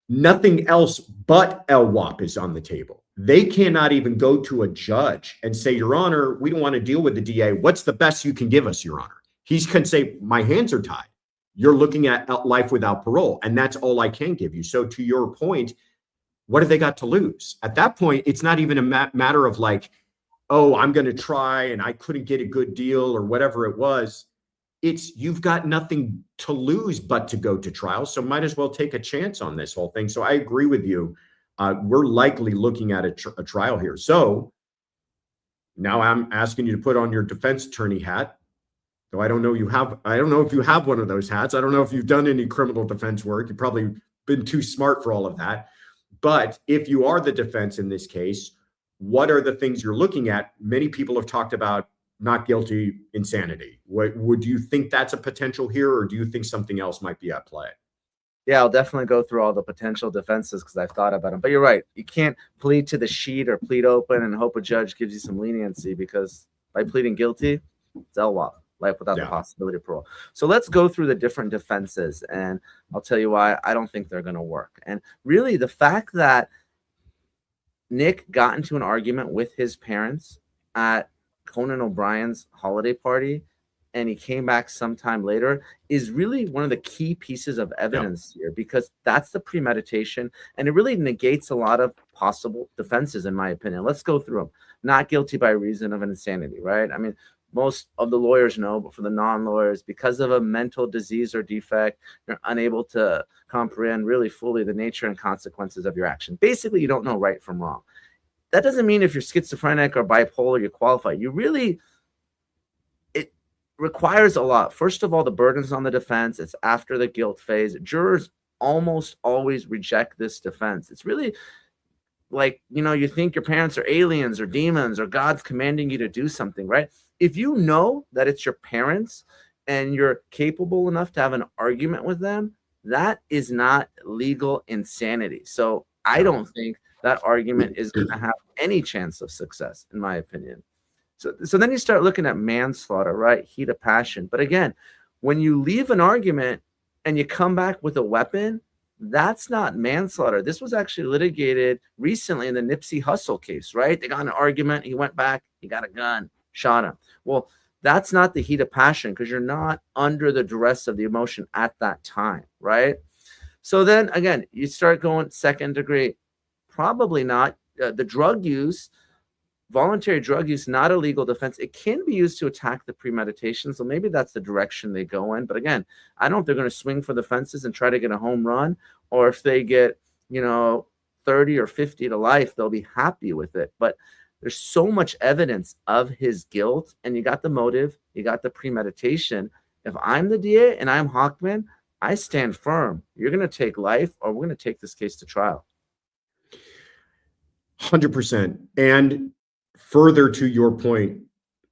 nothing else but LWOP is on the table. They cannot even go to a judge and say, Your Honor, we don't want to deal with the DA. What's the best you can give us, Your Honor? He can say, my hands are tied. You're looking at life without parole, and that's all I can give you. So to your point, what have they got to lose? At that point, it's not even a matter of like, oh, I'm going to try and I couldn't get a good deal or whatever it was. It's you've got nothing to lose but to go to trial. So might as well take a chance on this whole thing. So I agree with you. We're likely looking at a trial here. So now I'm asking you to put on your defense attorney hat. Though I don't know if you have one of those hats. I don't know if you've done any criminal defense work. You've probably been too smart for all of that. But if you are the defense in this case, what are the things you're looking at? Many people have talked about not guilty, insanity. Would you think that's a potential here, or do you think something else might be at play? Yeah, I'll definitely go through all the potential defenses because I've thought about them. But you're right. You can't plead to the sheet or plead open and hope a judge gives you some leniency, because by pleading guilty, it's LWOP, life without the possibility of parole. So let's go through the different defenses, and I'll tell you why I don't think they're going to work. And really, the fact that Nick got into an argument with his parents at Conan O'Brien's holiday party, and he came back sometime later, is really one of the key pieces of evidence here, because that's the premeditation, and it really negates a lot of possible defenses, in my opinion. Let's go through them. Not guilty by reason of an insanity, right? I mean, most of the lawyers know, but for the non-lawyers, because of a mental disease or defect, you're unable to comprehend really fully the nature and consequences of your action. Basically, you don't know right from wrong. That doesn't mean if you're schizophrenic or bipolar, you qualify. It requires a lot. First of all, the burden's on the defense. It's after the guilt phase. Jurors almost always reject this defense. It's really like, you think your parents are aliens or demons or God's commanding you to do something, right? If you know that it's your parents and you're capable enough to have an argument with them, that is not legal insanity. So I don't think that argument is going to have any chance of success, in my opinion. So then you start looking at manslaughter, right? Heat of passion. But again, when you leave an argument and you come back with a weapon, that's not manslaughter. This was actually litigated recently in the Nipsey Hussle case, right? They got in an argument. He went back. He got a gun, shot him. Well, that's not the heat of passion, because you're not under the duress of the emotion at that time, right? So then, again, you start going second degree. Probably not. The drug use, voluntary drug use, not a legal defense. It can be used to attack the premeditation. So maybe that's the direction they go in. But again, I don't know if they're going to swing for the fences and try to get a home run, or if they get, 30 or 50 to life, they'll be happy with it. But there's so much evidence of his guilt, and you got the motive, you got the premeditation. If I'm the DA and I'm Hochman, I stand firm. You're going to take life, or we're going to take this case to trial. 100%. And further to your point,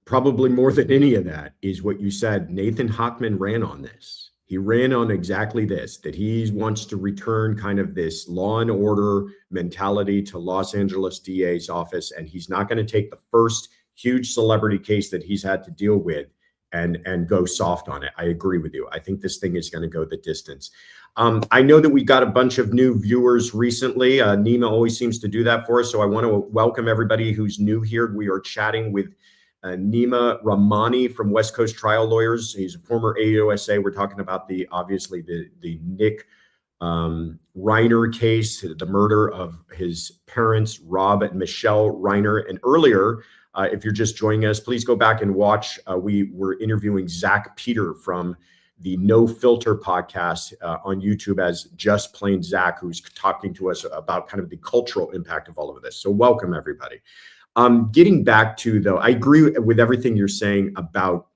probably more than any of that is what you said. Nathan Hochman ran on this. He ran on exactly this, that he wants to return kind of this law and order mentality to Los Angeles DA's office. And he's not going to take the first huge celebrity case that he's had to deal with and go soft on it. I agree with you. I think this thing is going to go the distance. I know that we got a bunch of new viewers recently. Nima always seems to do that for us. So I want to welcome everybody who's new here. We are chatting with Nima Rahmani from West Coast Trial Lawyers. He's a former AUSA. We're talking about the Nick Reiner case, the murder of his parents, Rob and Michele Reiner. And earlier, if you're just joining us, please go back and watch. We were interviewing Zack Peter from the No Filter podcast on YouTube as Just Plain Zack, who's talking to us about kind of the cultural impact of all of this. So welcome, everybody. Getting back to, though, I agree with everything you're saying about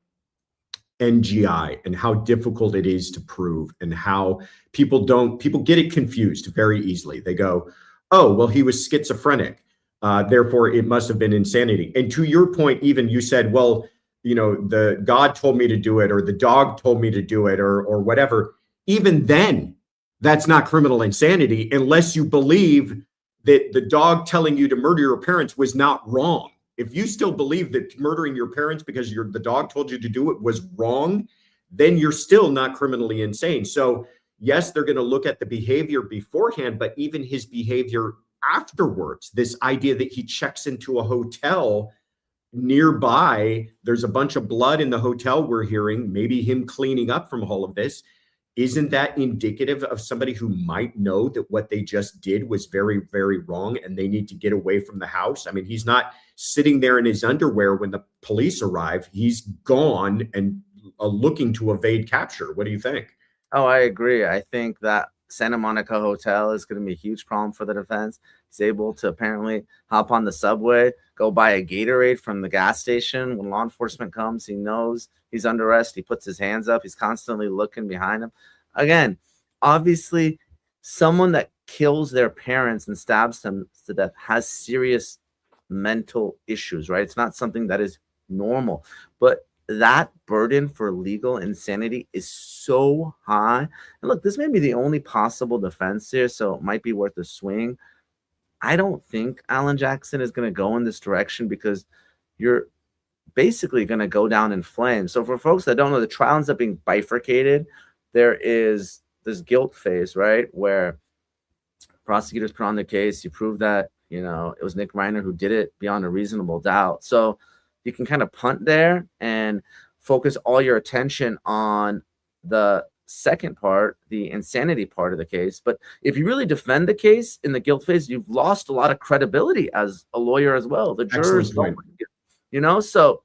NGI and how difficult it is to prove, and how people get it confused very easily. They go, oh, well, he was schizophrenic. Therefore, it must have been insanity. And to your point, even you said, well, the God told me to do it, or the dog told me to do it, or whatever. Even then, that's not criminal insanity unless you believe that the dog telling you to murder your parents was not wrong. If you still believe that murdering your parents because the dog told you to do it was wrong, then you're still not criminally insane. So yes, they're going to look at the behavior beforehand, but even his behavior afterwards, this idea that he checks into a hotel nearby, there's a bunch of blood in the hotel, we're hearing, maybe him cleaning up from all of this. Isn't that indicative of somebody who might know that what they just did was very, very wrong and they need to get away from the house? I mean, he's not sitting there in his underwear when the police arrive. He's gone and looking to evade capture. What do you think? Oh, I agree. I think that Santa Monica Hotel is going to be a huge problem for the defense. He's able to apparently hop on the subway, go buy a Gatorade from the gas station. When law enforcement comes, he knows he's under arrest. He puts his hands up. He's constantly looking behind him. Again, obviously, someone that kills their parents and stabs them to death has serious mental issues, right? It's not something that is normal. But that burden for legal insanity is so high. And look, this may be the only possible defense here, so it might be worth a swing. I don't think Alan Jackson is going to go in this direction because you're basically going to go down in flames. So for folks that don't know, the trial ends up being bifurcated. There is this guilt phase, right, where prosecutors put on the case. You prove that, it was Nick Reiner who did it beyond a reasonable doubt. So you can kind of punt there and focus all your attention on the second part, the insanity part of the case. But if you really defend the case in the guilt phase, you've lost a lot of credibility as a lawyer as well. The jurors don't, so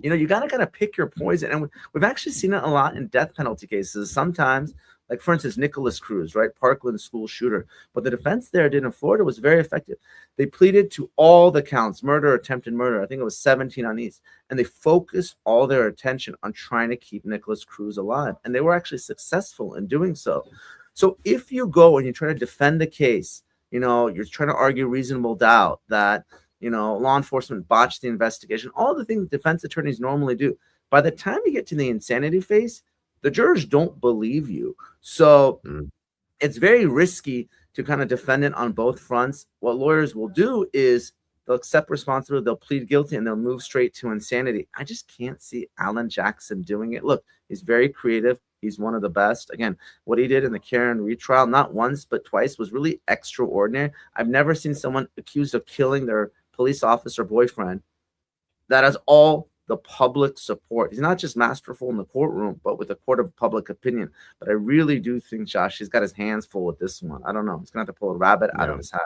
you got to kind of pick your poison. And we've actually seen it a lot in death penalty cases. Sometimes, like for instance, Nicholas Cruz, right? Parkland school shooter. But the defense there did in Florida was very effective. They pleaded to all the counts, murder, attempted murder. I think it was 17 on each. And they focused all their attention on trying to keep Nicholas Cruz alive. And they were actually successful in doing so. So if you go and you try to defend the case, you're trying to argue reasonable doubt that, law enforcement botched the investigation, all the things defense attorneys normally do. By the time you get to the insanity phase, the jurors don't believe you. So it's very risky to kind of defend it on both fronts. What lawyers will do is they'll accept responsibility, they'll plead guilty, and they'll move straight to insanity. I just can't see Alan Jackson doing it. Look, he's very creative. He's one of the best. Again, what he did in the Karen retrial, not once, but twice, was really extraordinary. I've never seen someone accused of killing their police officer boyfriend that has all the public support. He's not just masterful in the courtroom, but with a court of public opinion. But I really do think, Josh, he's got his hands full with this one. I don't know. He's going to have to pull a rabbit out of his hat.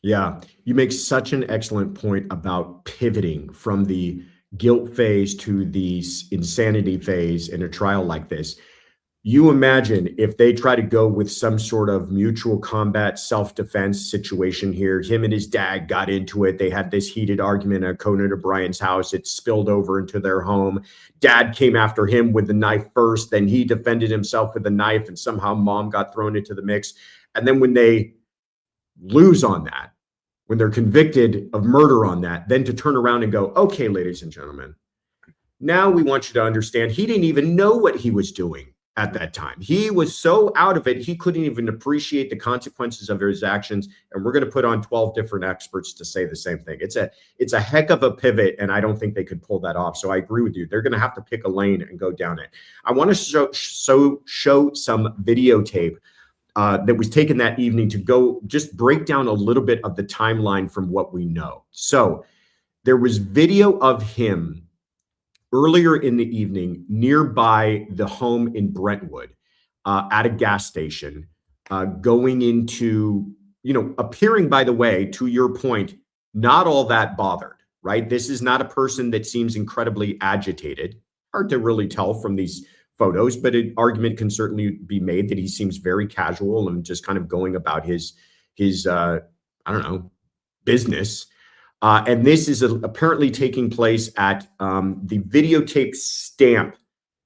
Yeah. You make such an excellent point about pivoting from the guilt phase to the insanity phase in a trial like this. You imagine if they try to go with some sort of mutual combat self-defense situation here. Him and his dad got into it. They had this heated argument at Conan O'Brien's house. It spilled over into their home. Dad came after him with the knife first. Then he defended himself with a knife, and somehow mom got thrown into the mix. And then when they lose on that, when they're convicted of murder on that, then to turn around and go, okay, ladies and gentlemen, now we want you to understand he didn't even know what he was doing at that time. He was so out of it, he couldn't even appreciate the consequences of his actions. And we're going to put on 12 different experts to say the same thing. It's a heck of a pivot, and I don't think they could pull that off. So I agree with you. They're going to have to pick a lane and go down it. I want to show some videotape that was taken that evening to go just break down a little bit of the timeline from what we know. So there was video of him earlier in the evening nearby the home in Brentwood at a gas station, going into, appearing, by the way, to your point, not all that bothered, right? This is not a person that seems incredibly agitated. Hard to really tell from these photos, but an argument can certainly be made that he seems very casual and just kind of going about his business. And this is apparently taking place at the videotape stamp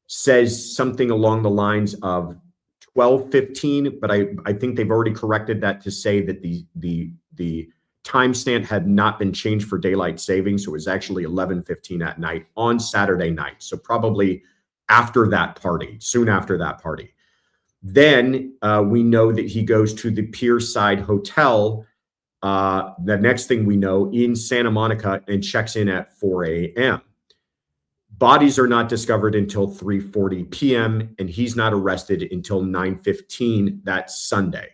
says something along the lines of 12:15, but I think they've already corrected that to say that the timestamp had not been changed for daylight savings, so it was actually 11:15 at night on Saturday night. So probably after that party, soon after that party. Then we know that he goes to the Pierside Hotel. The next thing we know, in Santa Monica, and checks in at 4 a.m. Bodies are not discovered until 3:40 p.m. and he's not arrested until 9:15 that Sunday.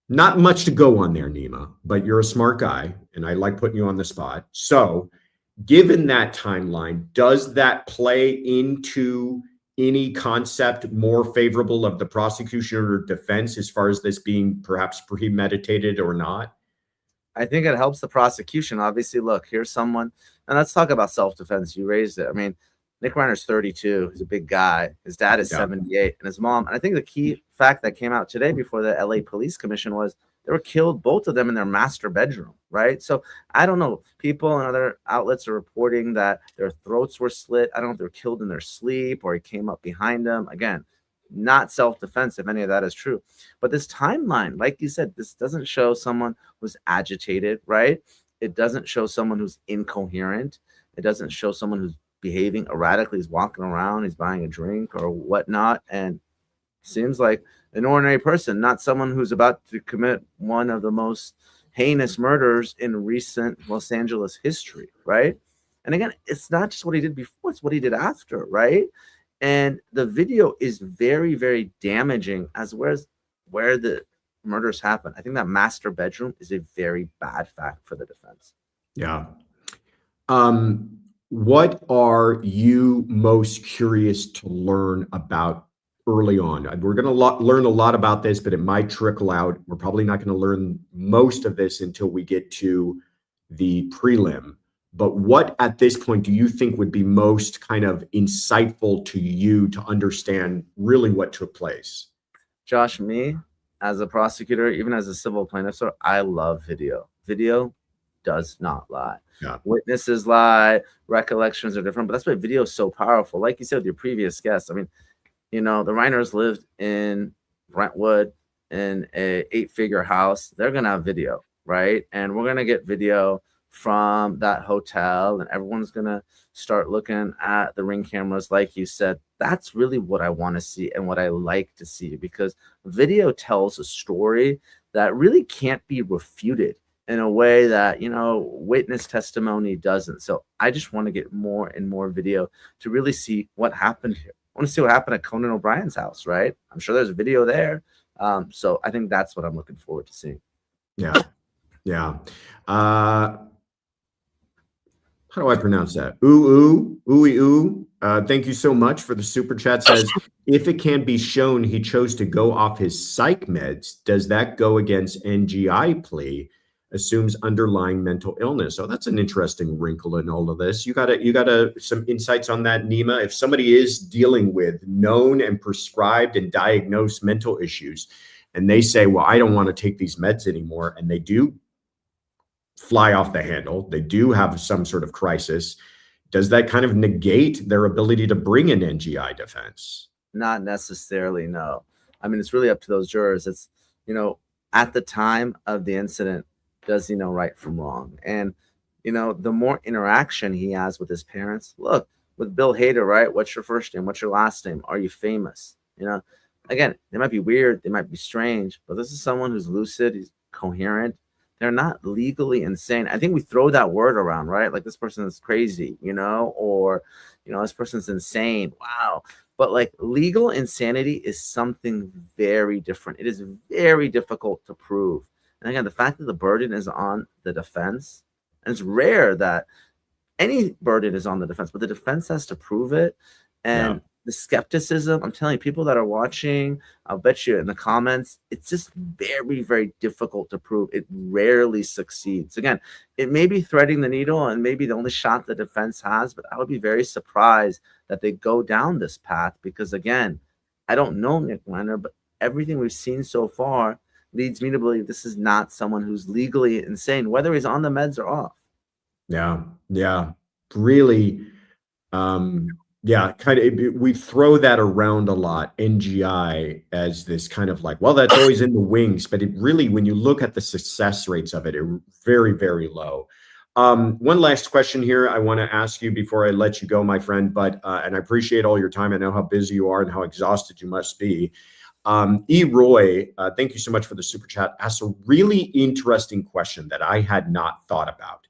Not much to go on there, Nima, but you're a smart guy and I like putting you on the spot. So given that timeline, does that play into any concept more favorable of the prosecution or defense as far as this being perhaps premeditated or not? I think it helps the prosecution. Obviously, look, here's someone, and let's talk about self-defense. You raised it. I mean, Nick Reiner's 32. He's a big guy. His dad is 78, and his mom. And I think the key fact that came out today before the LA Police Commission was they were killed, both of them, in their master bedroom, right? So I don't know. People and other outlets are reporting that their throats were slit. I don't know if they were killed in their sleep or he came up behind them. Again, not self-defense if any of that is true. But this timeline, like you said, this doesn't show someone who's agitated, right? It doesn't show someone who's incoherent. It doesn't show someone who's behaving erratically. He's walking around, he's buying a drink or whatnot, and seems like an ordinary person, not someone who's about to commit one of the most heinous murders in recent Los Angeles history, right? And again, it's not just what he did before, it's what he did after, right? And the video is very, very damaging as where the murders happen. I think that master bedroom is a very bad fact for the defense. Yeah. What are you most curious to learn about early on? We're going to learn a lot about this, but it might trickle out. We're probably not going to learn most of this until we get to the prelim. But what at this point do you think would be most kind of insightful to you to understand really what took place? Josh, me as a prosecutor, even as a civil plaintiff, so I love video. Video does not lie. Yeah. Witnesses lie, recollections are different, but that's why video is so powerful. Like you said with your previous guest, I mean, you know, the Reiners lived in Brentwood in a 8-figure house. They're going to have video, right? And we're going to get video from that hotel, and everyone's going to start looking at the Ring cameras. Like you said, that's really what I want to see and what I like to see, because video tells a story that really can't be refuted in a way that, you know, witness testimony doesn't. So I just want to get more and more video to really see what happened here. I want to see what happened at Conan O'Brien's house, right? I'm sure there's a video there. So I think that's what I'm looking forward to seeing. Yeah. Yeah. How do I pronounce that? Ooh. Thank you so much for the super chat. Says, if it can be shown he chose to go off his psych meds, does that go against NGI plea? Assumes underlying mental illness. So that's an interesting wrinkle in all of this. You got some insights on that, Nima? If somebody is dealing with known and prescribed and diagnosed mental issues, and they say, well, I don't want to take these meds anymore, and they do fly off the handle, they do have some sort of crisis, does that kind of negate their ability to bring an NGI defense? Not necessarily, no. I mean, it's really up to those jurors. It's, you know, at the time of the incident, does he know right from wrong? And, you know, the more interaction he has with his parents, look, with Bill Hader, right? What's your first name? What's your last name? Are you famous? You know, again, they might be weird, they might be strange, but this is someone who's lucid, he's coherent. They're not legally insane. I think we throw that word around, right? Like, this person is crazy, you know, or, you know, this person's insane. Wow. But like, legal insanity is something very different. It is very difficult to prove. And again, the fact that the burden is on the defense, and it's rare that any burden is on the defense, but the defense has to prove it. And the skepticism, I'm telling you, people that are watching, I'll bet you in the comments, it's just very, very difficult to prove. It rarely succeeds. Again, it may be threading the needle and maybe the only shot the defense has, but I would be very surprised that they go down this path, because again, I don't know Nick Reiner, but everything we've seen so far leads me to believe this is not someone who's legally insane, whether he's on the meds or off. Yeah. Really, Yeah, kind of. We throw that around a lot, NGI, as this kind of like, well, that's always in the wings. But it really, when you look at the success rates of it, are very, very low. One last question here I want to ask you before I let you go, my friend. But and I appreciate all your time. I know how busy you are and how exhausted you must be. Roy, thank you so much for the super chat. Asked a really interesting question that I had not thought about.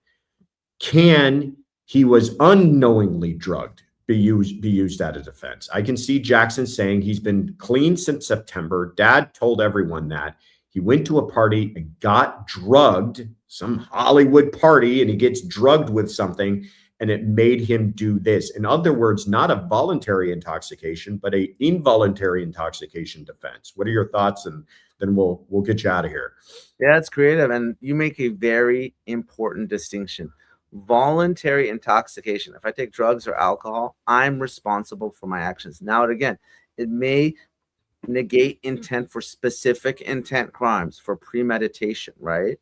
Can he was unknowingly drugged be used as a defense? I can see Jackson saying he's been clean since September. Dad told everyone that. He went to a party and got drugged, some Hollywood party, and he gets drugged with something, and it made him do this. In other words, not a voluntary intoxication, but a involuntary intoxication defense. What are your thoughts? And then we'll get you out of here. Yeah, it's creative, and you make a very important distinction. Voluntary intoxication. If I take drugs or alcohol, I'm responsible for my actions. Now, again, it may negate intent for specific intent crimes, for premeditation, right?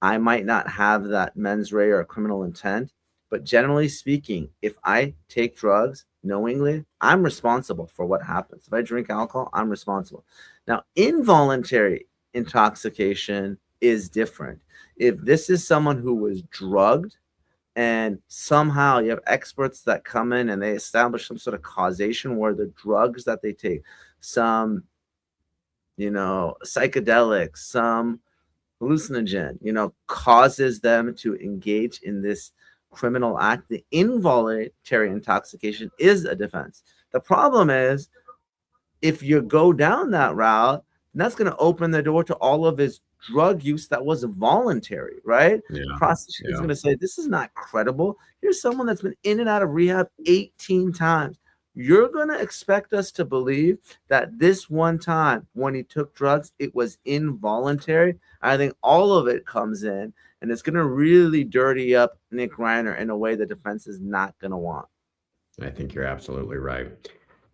I might not have that mens rea or criminal intent, but generally speaking, if I take drugs knowingly, I'm responsible for what happens. If I drink alcohol, I'm responsible. Now, involuntary intoxication is different. If this is someone who was drugged and somehow you have experts that come in and they establish some sort of causation where the drugs that they take, some, psychedelics, some hallucinogen, causes them to engage in this criminal act, the involuntary intoxication is a defense. The problem is if you go down that route, that's going to open the door to all of his drug use that was voluntary, right? Yeah. Prosecution's going to say, this is not credible. Here's someone that's been in and out of rehab 18 times. You're going to expect us to believe that this one time when he took drugs, it was involuntary. I think all of it comes in, and it's going to really dirty up Nick Reiner in a way the defense is not going to want. I think you're absolutely right.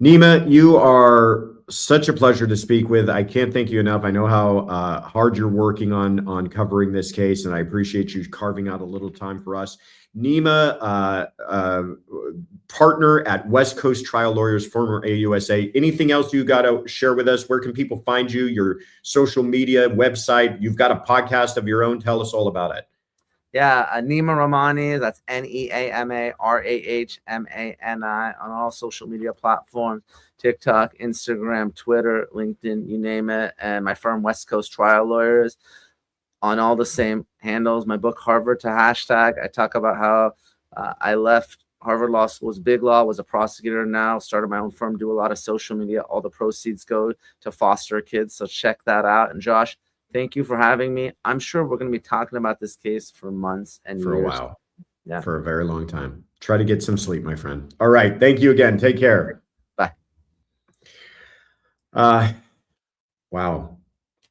Nima, you are such a pleasure to speak with. I can't thank you enough. I know how hard you're working on covering this case, and I appreciate you carving out a little time for us. Nima, partner at West Coast Trial Lawyers, former AUSA. Anything else you got to share with us? Where can people find you? Your social media, website? You've got a podcast of your own. Tell us all about it. Yeah, Neema Rahmani, that's NeamaRahmani on all social media platforms, TikTok, Instagram, Twitter, LinkedIn, you name it. And my firm, West Coast Trial Lawyers, on all the same handles. My book, Harvard to Hashtag, I talk about how I left Harvard Law School's big law, was a prosecutor now, started my own firm, do a lot of social media. All the proceeds go to foster kids, so check that out. And Josh, thank you for having me. I'm sure we're going to be talking about this case for months and for years. A while. Yeah. For a very long time. Try to get some sleep, my friend. All right. Thank you again. Take care. Bye. Wow.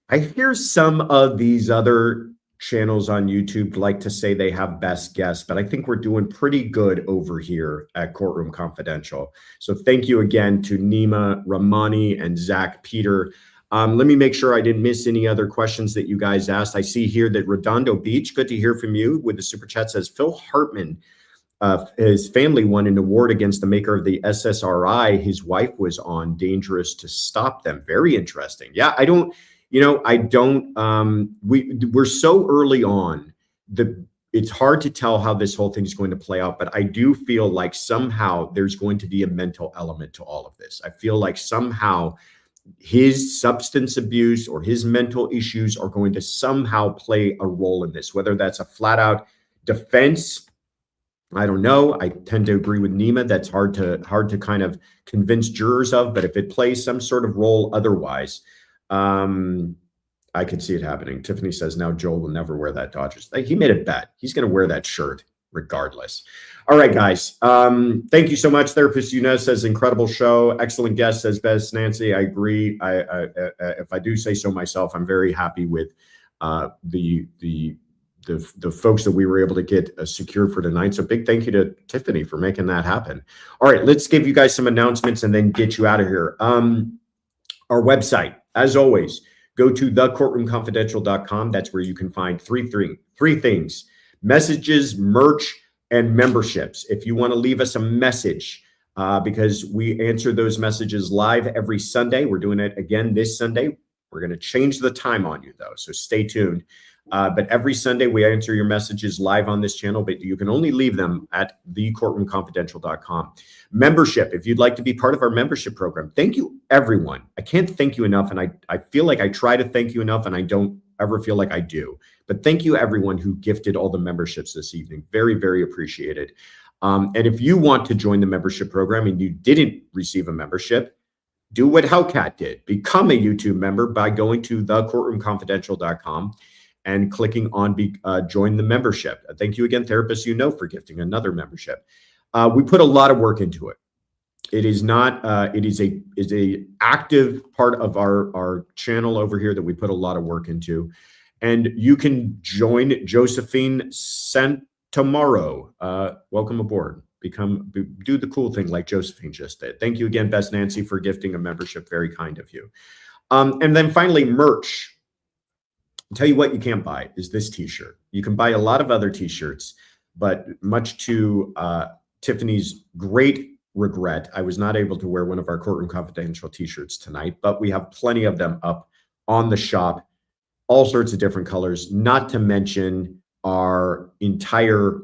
I hear some of these other channels on YouTube like to say they have best guests, but I think we're doing pretty good over here at Courtroom Confidential. So thank you again to Neema Rahmani and Zack Peter. Let me make sure I didn't miss any other questions that you guys asked. I see here that Redondo Beach, good to hear from you, with the super chat, says Phil Hartman, his family won an award against the maker of the SSRI his wife was on, dangerous to stop them. Very interesting. Yeah, we're so early on, it's hard to tell how this whole thing is going to play out, but I do feel like somehow there's going to be a mental element to all of this. I feel like somehow his substance abuse or his mental issues are going to somehow play a role in this, whether that's a flat out defense. I don't know. I tend to agree with Neema. That's hard to kind of convince jurors of, but if it plays some sort of role otherwise, I could see it happening. Tiffany says now Joel will never wear that Dodgers. He made a bet. He's going to wear that shirt regardless. All right, guys. Thank you so much. Therapist Yunus says incredible show. Excellent guest, says Bez Nancy. I agree. If I do say so myself, I'm very happy with the folks that we were able to get secured for tonight. So big thank you to Tiffany for making that happen. All right, let's give you guys some announcements and then get you out of here. Our website, as always, go to thecourtroomconfidential.com. That's where you can find three things: messages, merch, and memberships. If you want to leave us a message, because we answer those messages live every Sunday. We're doing it again this Sunday. We're going to change the time on you, though, so stay tuned. But every Sunday, we answer your messages live on this channel, but you can only leave them at thecourtroomconfidential.com. Membership, if you'd like to be part of our membership program, thank you, everyone. I can't thank you enough, and I feel like I try to thank you enough, and I don't ever feel like I do. But thank you, everyone who gifted all the memberships this evening. Very, very appreciated. And if you want to join the membership program and you didn't receive a membership, do what Hellcat did. Become a YouTube member by going to thecourtroomconfidential.com and clicking on join the membership. Thank you again, Therapists You Know, for gifting another membership. We put a lot of work into it. It is not. It is a active part of our channel over here that we put a lot of work into, and you can join Josephine Santomaro. Welcome aboard. Do the cool thing like Josephine just did. Thank you again, Best Nancy, for gifting a membership. Very kind of you. And then finally, merch. I'll tell you what you can't buy is this t-shirt. You can buy a lot of other t-shirts, but much to Tiffany's great regret, I was not able to wear one of our Courtroom Confidential t-shirts tonight, but we have plenty of them up on the shop, all sorts of different colors, not to mention our entire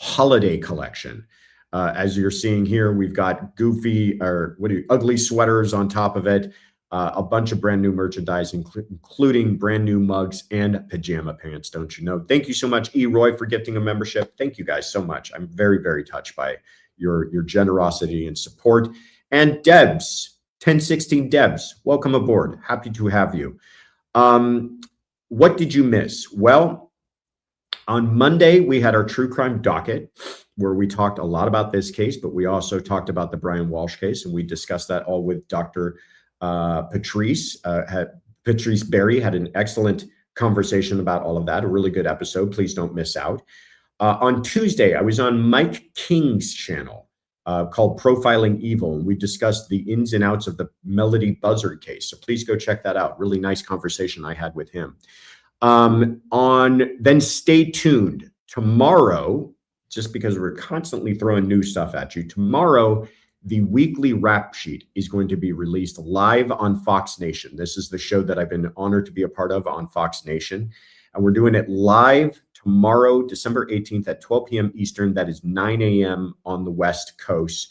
holiday collection. As you're seeing here, we've got ugly sweaters on top of it, a bunch of brand new merchandise, including brand new mugs and pajama pants, don't you know? Thank you so much, E. Roy, for gifting a membership. Thank you guys so much. I'm very, very touched by your generosity and support. And Debs, 1016 Debs, welcome aboard. Happy to have you. What did you miss? Well, on Monday, we had our true crime docket where we talked a lot about this case, but we also talked about the Brian Walsh case, and we discussed that all with Dr. Patrice Berry. Had an excellent conversation about all of that. A really good episode. Please don't miss out. On Tuesday, I was on Mike King's channel called Profiling Evil, and we discussed the ins and outs of the Melody Buzzard case. So please go check that out. Really nice conversation I had with him. Then stay tuned. Tomorrow, just because we're constantly throwing new stuff at you, tomorrow, the weekly rap sheet is going to be released live on Fox Nation. This is the show that I've been honored to be a part of on Fox Nation. And we're doing it live tomorrow, December 18th at 12 p.m. Eastern. That is 9 a.m. on the West Coast.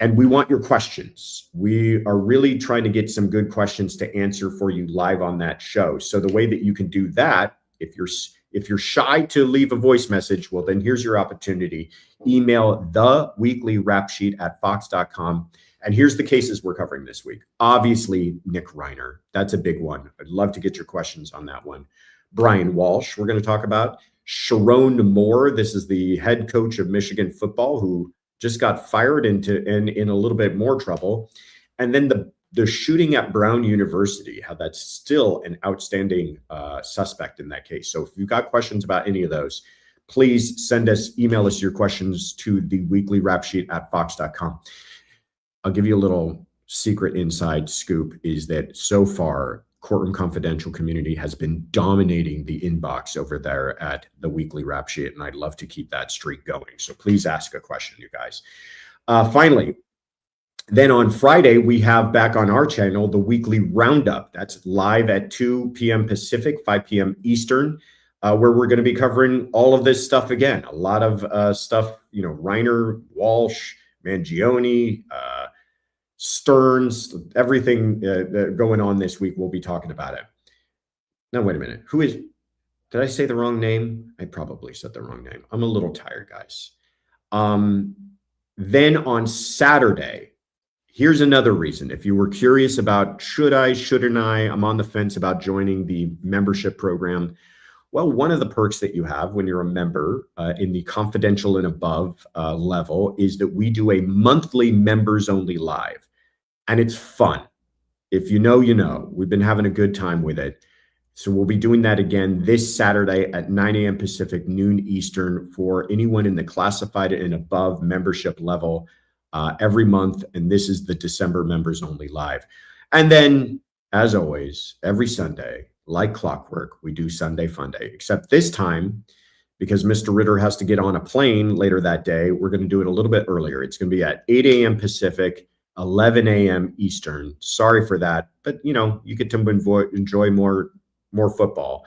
And we want your questions. We are really trying to get some good questions to answer for you live on that show. So the way that you can do that, if you're shy to leave a voice message, well, then here's your opportunity. Email theweeklyrapsheet@fox.com. And here's the cases we're covering this week. Obviously, Nick Reiner. That's a big one. I'd love to get your questions on that one. Brian Walsh, we're going to talk about. Sharon Moore. This is the head coach of Michigan football who just got fired in a little bit more trouble. And then the shooting at Brown University, how that's still an outstanding suspect in that case. So if you've got questions about any of those, please email us your questions to theweeklyrapsheet@fox.com. I'll give you a little secret inside scoop is that so far, Courtroom Confidential community has been dominating the inbox over there at the Weekly Rap Sheet, and I'd love to keep that streak going. So please ask a question, you guys. Finally, then on Friday, we have back on our channel the weekly roundup. That's live at 2 p.m. Pacific, 5 p.m. Eastern, where we're going to be covering all of this stuff again. A lot of stuff, Reiner, Walsh, Mangione, Stearns, everything going on this week. We'll be talking about it. Now, wait a minute. Did I say the wrong name? I probably said the wrong name. I'm a little tired, guys. Then on Saturday, here's another reason. If you were curious about shouldn't I, I'm on the fence about joining the membership program. Well, one of the perks that you have when you're a member in the confidential and above level is that we do a monthly members only live, and it's fun. If you know, you know. We've been having a good time with it. So we'll be doing that again this Saturday at 9 a.m. Pacific, noon Eastern for anyone in the classified and above membership level every month. And this is the December members only live. And then, as always, every Sunday, like clockwork, we do Sunday Fun Day, except this time, because Mr. Ritter has to get on a plane later that day, we're going to do it a little bit earlier. It's going to be at 8 a.m. Pacific, 11 a.m. Eastern. Sorry for that, but you get to enjoy more football.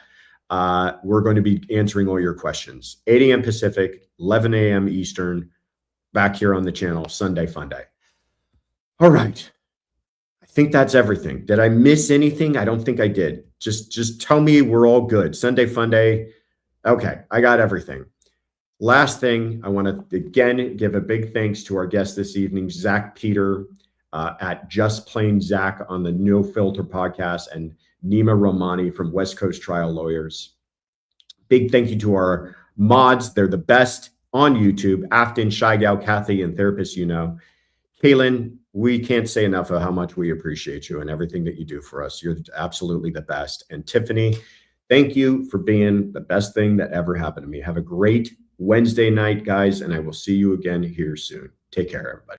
We're going to be answering all your questions. 8 a.m. Pacific, 11 a.m. Eastern, back here on the channel, Sunday Fun Day. All right. I think that's everything. Did I miss anything? I don't think I did. Just tell me we're all good. Sunday Fun Day. Okay, I got everything. Last thing, I want to again give a big thanks to our guest this evening, Zack Peter at Just Plain Zack on the No Filter podcast, and Nima Romani from West Coast Trial Lawyers. Big thank you to our mods. They're the best on YouTube. Afton, Shy Gal, Kathy, and Therapist Kaylin, we can't say enough of how much we appreciate you and everything that you do for us. You're absolutely the best. And Tiffany, thank you for being the best thing that ever happened to me. Have a great Wednesday night, guys, and I will see you again here soon. Take care, everybody.